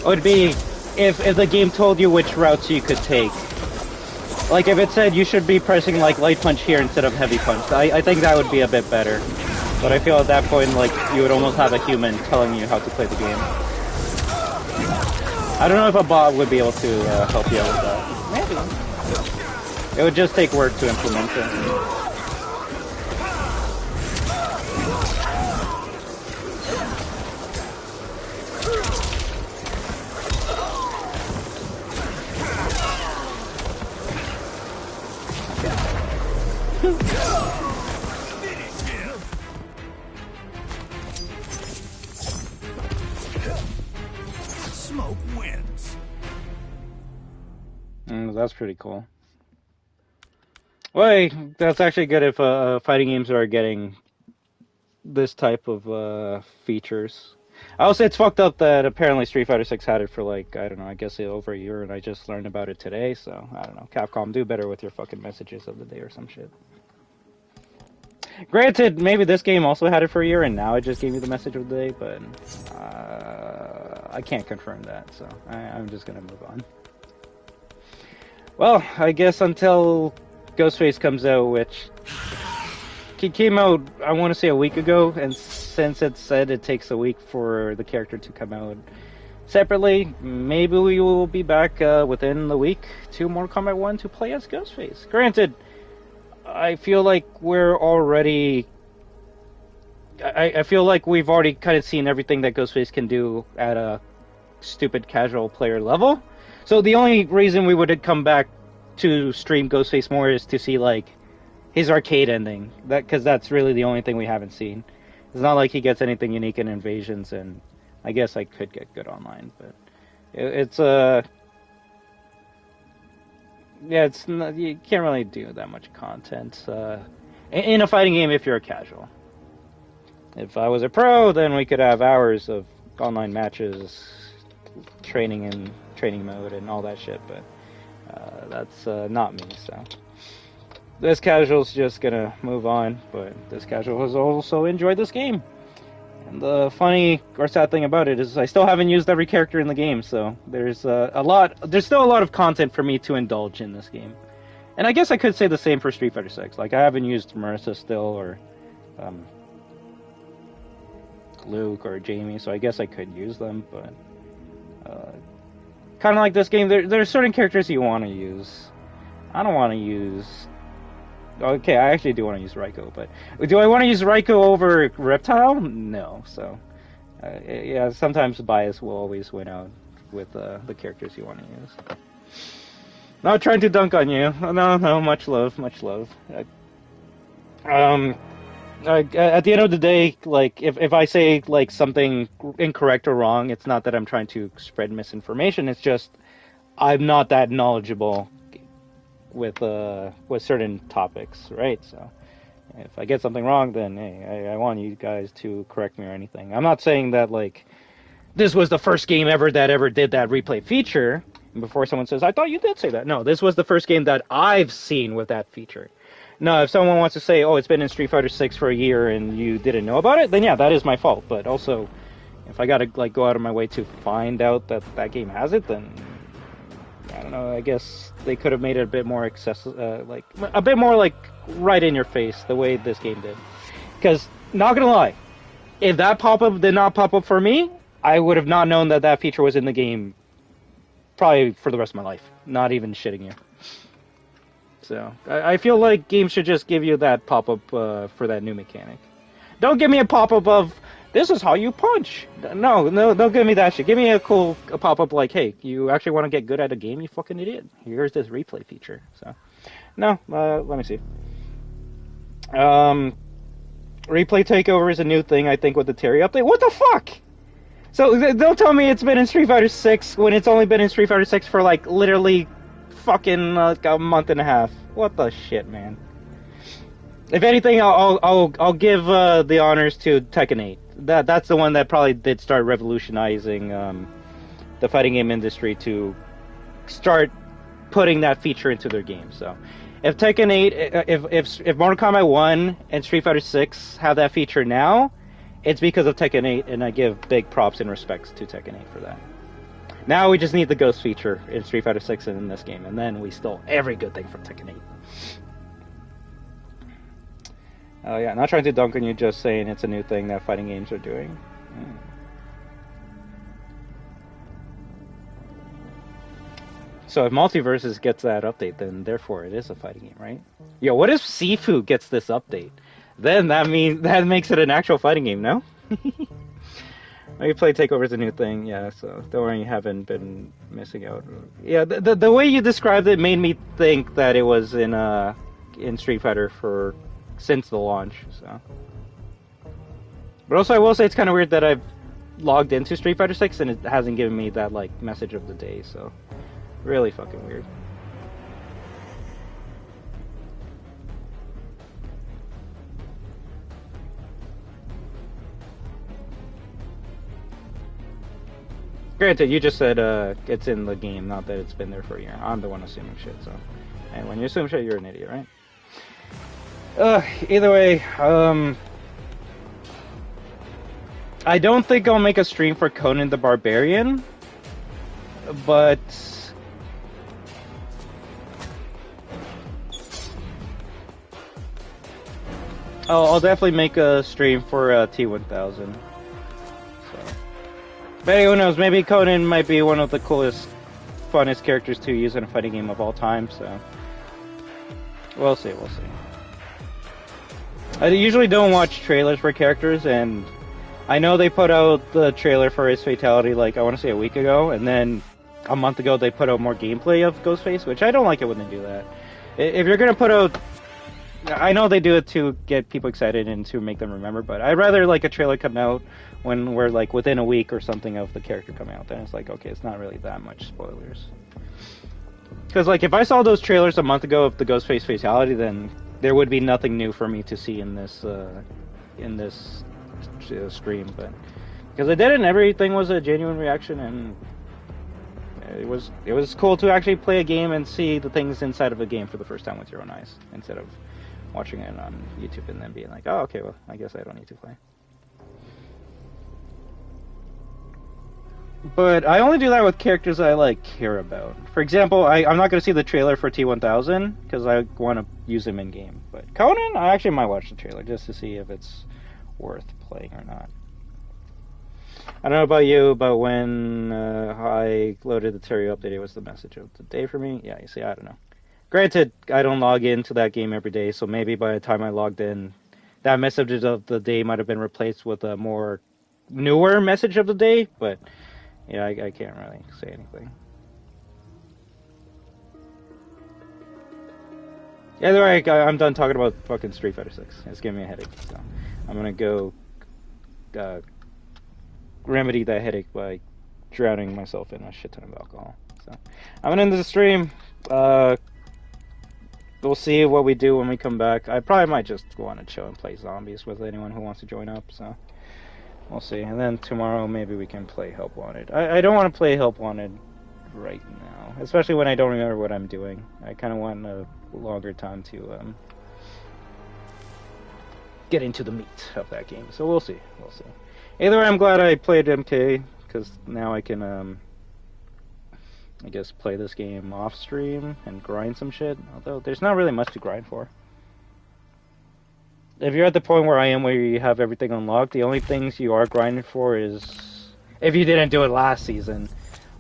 would be if the game told you which routes you could take. Like if it said you should be pressing like light punch here instead of heavy punch. I think that would be a bit better. But I feel at that point like you would almost have a human telling you how to play the game. I don't know if a bot would be able to help you out with that. Maybe. It would just take work to implement it. Smoke wins. That's pretty cool. Well, that's actually good if fighting games are getting this type of features. I will say it's fucked up that apparently Street Fighter 6 had it for like, I don't know, I guess over a year, and I just learned about it today, so I don't know. Capcom, do better with your fucking messages of the day or some shit. Granted, maybe this game also had it for a year, and now it just gave you the message of the day, but I can't confirm that, so I'm just gonna move on. Well, I guess until Ghostface comes out, which came out, I want to say a week ago, and since it said it takes a week for the character to come out separately, maybe we will be back within the week to Mortal Kombat 1 to play as Ghostface. Granted, I feel like we're already... I feel like we've already kind of seen everything that Ghostface can do at a stupid casual player level. So the only reason we would come back to stream Ghostface more is to see, like, his arcade ending. Because that's really the only thing we haven't seen. It's not like he gets anything unique in Invasions, and I guess I could get good online, but... It's, yeah, it's not, you can't really do that much content in a fighting game if you're a casual. If I was a pro, then we could have hours of online matches, training and training mode and all that shit, but that's not me, so. This casual's just gonna move on, but this casual has also enjoyed this game. And the funny or sad thing about it is I still haven't used every character in the game, so there's still a lot of content for me to indulge in this game. And I guess I could say the same for Street Fighter 6. Like, I haven't used Marissa still, or Luke or Jamie, so I guess I could use them, but kind of like this game, there are certain characters you want to use. I don't want to use... Okay, I actually do want to use Raiko, but do I want to use Raiko over Reptile? No, so yeah, sometimes bias will always win out with the characters you want to use. Not trying to dunk on you. No, much love, much love. At the end of the day, like, if I say, like, something incorrect or wrong, it's not that I'm trying to spread misinformation, it's just, I'm not that knowledgeable with certain topics, right? So if I get something wrong, then hey, I want you guys to correct me or anything. I'm not saying that like this was the first game ever that ever did that replay feature. And before someone says, I thought you did say that. No, this was the first game that I've seen with that feature. Now, if someone wants to say, oh, it's been in Street Fighter 6 for a year and you didn't know about it, then yeah, that is my fault. But also, if I gotta like go out of my way to find out that that game has it, then I don't know. I guess they could have made it a bit more accessible, like a bit more like right in your face, the way this game did. Because not gonna lie, if that pop-up did not pop up for me, I would have not known that that feature was in the game probably for the rest of my life. Not even shitting you. So, I feel like games should just give you that pop-up for that new mechanic. Don't give me a pop-up of, this is how you punch. No, don't give me that shit. Give me a cool pop-up like, hey, you actually want to get good at a game, you fucking idiot. Here's this replay feature. So, no, let me see. Replay takeover is a new thing, I think, with the Terry update. What the fuck? So, don't tell me it's been in Street Fighter 6 when it's only been in Street Fighter 6 for, like, literally fucking a month and a half. What the shit, man? If anything, I'll give the honors to Tekken 8. That's the one that probably did start revolutionizing the fighting game industry to start putting that feature into their game. So, if Tekken 8, if Mortal Kombat 1 and Street Fighter 6 have that feature now, it's because of Tekken 8, and I give big props and respects to Tekken 8 for that. Now we just need the Ghost feature in Street Fighter 6 and in this game, and then we stole every good thing from Tekken 8. Oh yeah, not trying to dunk on you, just saying it's a new thing that fighting games are doing. So if Multiverses gets that update, then therefore it is a fighting game, right? Yo, what if Sifu gets this update? Then that makes it an actual fighting game, no? Replay Takeover is a new thing, yeah, so don't worry, you haven't been missing out. Yeah, the way you described it made me think that it was in Street Fighter since the launch, so. But also I will say it's kind of weird that I've logged into Street Fighter 6 and it hasn't given me that, like, message of the day, so. Really fucking weird. Granted, you just said it's in the game, not that it's been there for a year. I'm the one assuming shit, so. And when you assume shit, you're an idiot, right? Either way, I don't think I'll make a stream for Conan the Barbarian, but I'll definitely make a stream for T1000. But who knows, maybe Conan might be one of the coolest, funnest characters to use in a fighting game of all time, so. We'll see. I usually don't watch trailers for characters, and I know they put out the trailer for his Fatality, like, I want to say a week ago, and then a month ago they put out more gameplay of Ghostface, which I don't like it when they do that. If you're gonna put out... I know they do it to get people excited and to make them remember, but I'd rather, like, a trailer come out when we're, like, within a week or something of the character coming out. Then it's like, okay, it's not really that much spoilers. Because, like, if I saw those trailers a month ago of the Ghostface Fatality, then there would be nothing new for me to see in this stream. But because I did it and everything was a genuine reaction, and it was cool to actually play a game and see the things inside of a game for the first time with your own eyes, instead of watching it on YouTube and then being like, oh, okay, well, I guess I don't need to play. But I only do that with characters I, like, care about. For example, I'm not going to see the trailer for T1000, because I want to use him in-game. But Conan, I actually might watch the trailer, just to see if it's worth playing or not. I don't know about you, but when I loaded the Terry update, it was the message of the day for me. Yeah, you see, I don't know. Granted, I don't log into that game every day, so maybe by the time I logged in, that message of the day might have been replaced with a more newer message of the day, but yeah, I can't really say anything. Either way, I'm done talking about fucking Street Fighter 6. It's giving me a headache, so I'm gonna go remedy that headache by drowning myself in a shit ton of alcohol. So I'm gonna end the stream. We'll see what we do when we come back. I probably might just want to chill and play zombies with anyone who wants to join up. So we'll see. And then tomorrow maybe we can play Help Wanted. I don't want to play Help Wanted right now, especially when I don't remember what I'm doing. I kind of want a longer time to get into the meat of that game. So we'll see. We'll see. Either way, I'm glad I played MK because now I can I guess play this game off stream and grind some shit. Although there's not really much to grind for. If you're at the point where I am, where you have everything unlocked, the only things you are grinding for is, if you didn't do it last season,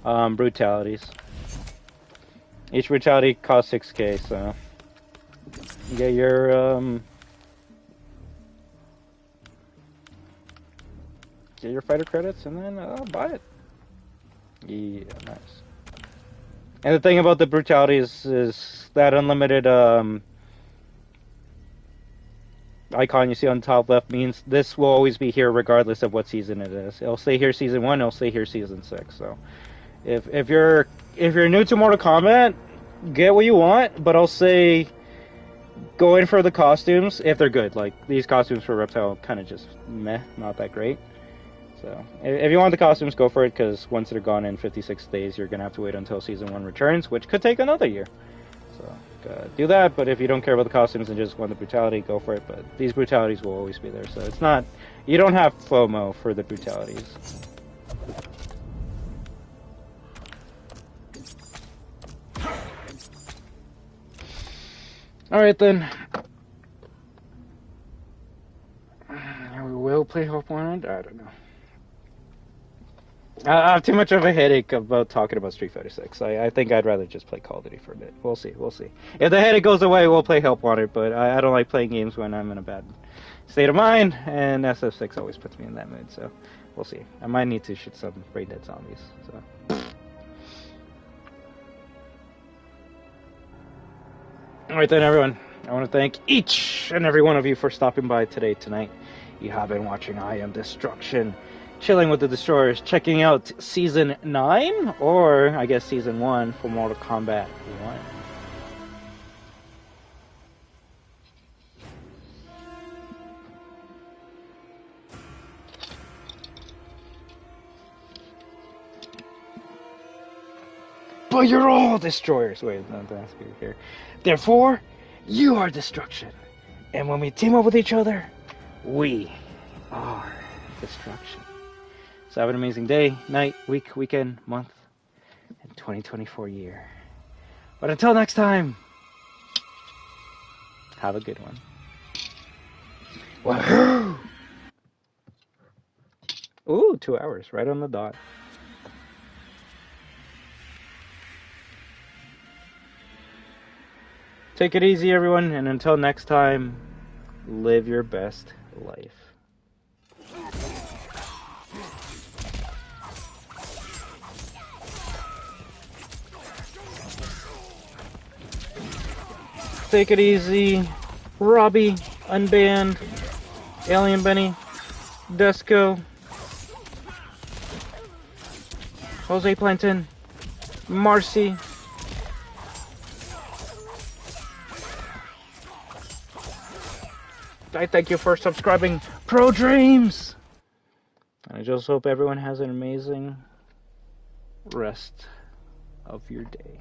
brutalities. Each brutality costs 6k, so you get your fighter credits, and then buy it. Yeah, nice. And the thing about the brutalities is that unlimited icon you see on the top left means this will always be here regardless of what season it is. It'll stay here season 1, it'll stay here season 6. So if you're new to Mortal Kombat, get what you want, but I'll say go in for the costumes if they're good. Like these costumes for Reptile kind of just meh, not that great. So, if you want the costumes, go for it, because once they're gone in 56 days, you're going to have to wait until Season 1 returns, which could take another year. So, do that, but if you don't care about the costumes and just want the brutality, go for it. But these brutalities will always be there, so it's not... You don't have FOMO for the brutalities. Alright then. We will play Hope Wanted? I don't know. I have too much of a headache about talking about Street Fighter 6. I think I'd rather just play Call of Duty for a bit. We'll see, we'll see. If the headache goes away, we'll play Help Wanted, but I don't like playing games when I'm in a bad state of mind, and SF6 always puts me in that mood, so we'll see. I might need to shoot some brain dead zombies, so. Alright then, everyone. I want to thank each and every one of you for stopping by tonight. You have been watching I Am Destruction, chilling with the Destroyers, checking out Season 9, or I guess Season 1 for Mortal Kombat 1. But you're all Destroyers! Wait, no, don't ask you here. Therefore, you are Destruction. And when we team up with each other, we are Destruction. So have an amazing day, night, week, weekend, month, and 2024 year. But until next time, have a good one. WAHOO! Ooh, 2 hours, right on the dot. Take it easy, everyone, and until next time, live your best life. Take it easy, Robbie, Unbanned, Alien Benny, Desco, Jose Planton, Marcy, I thank you for subscribing, Pro Dreams! I just hope everyone has an amazing rest of your day.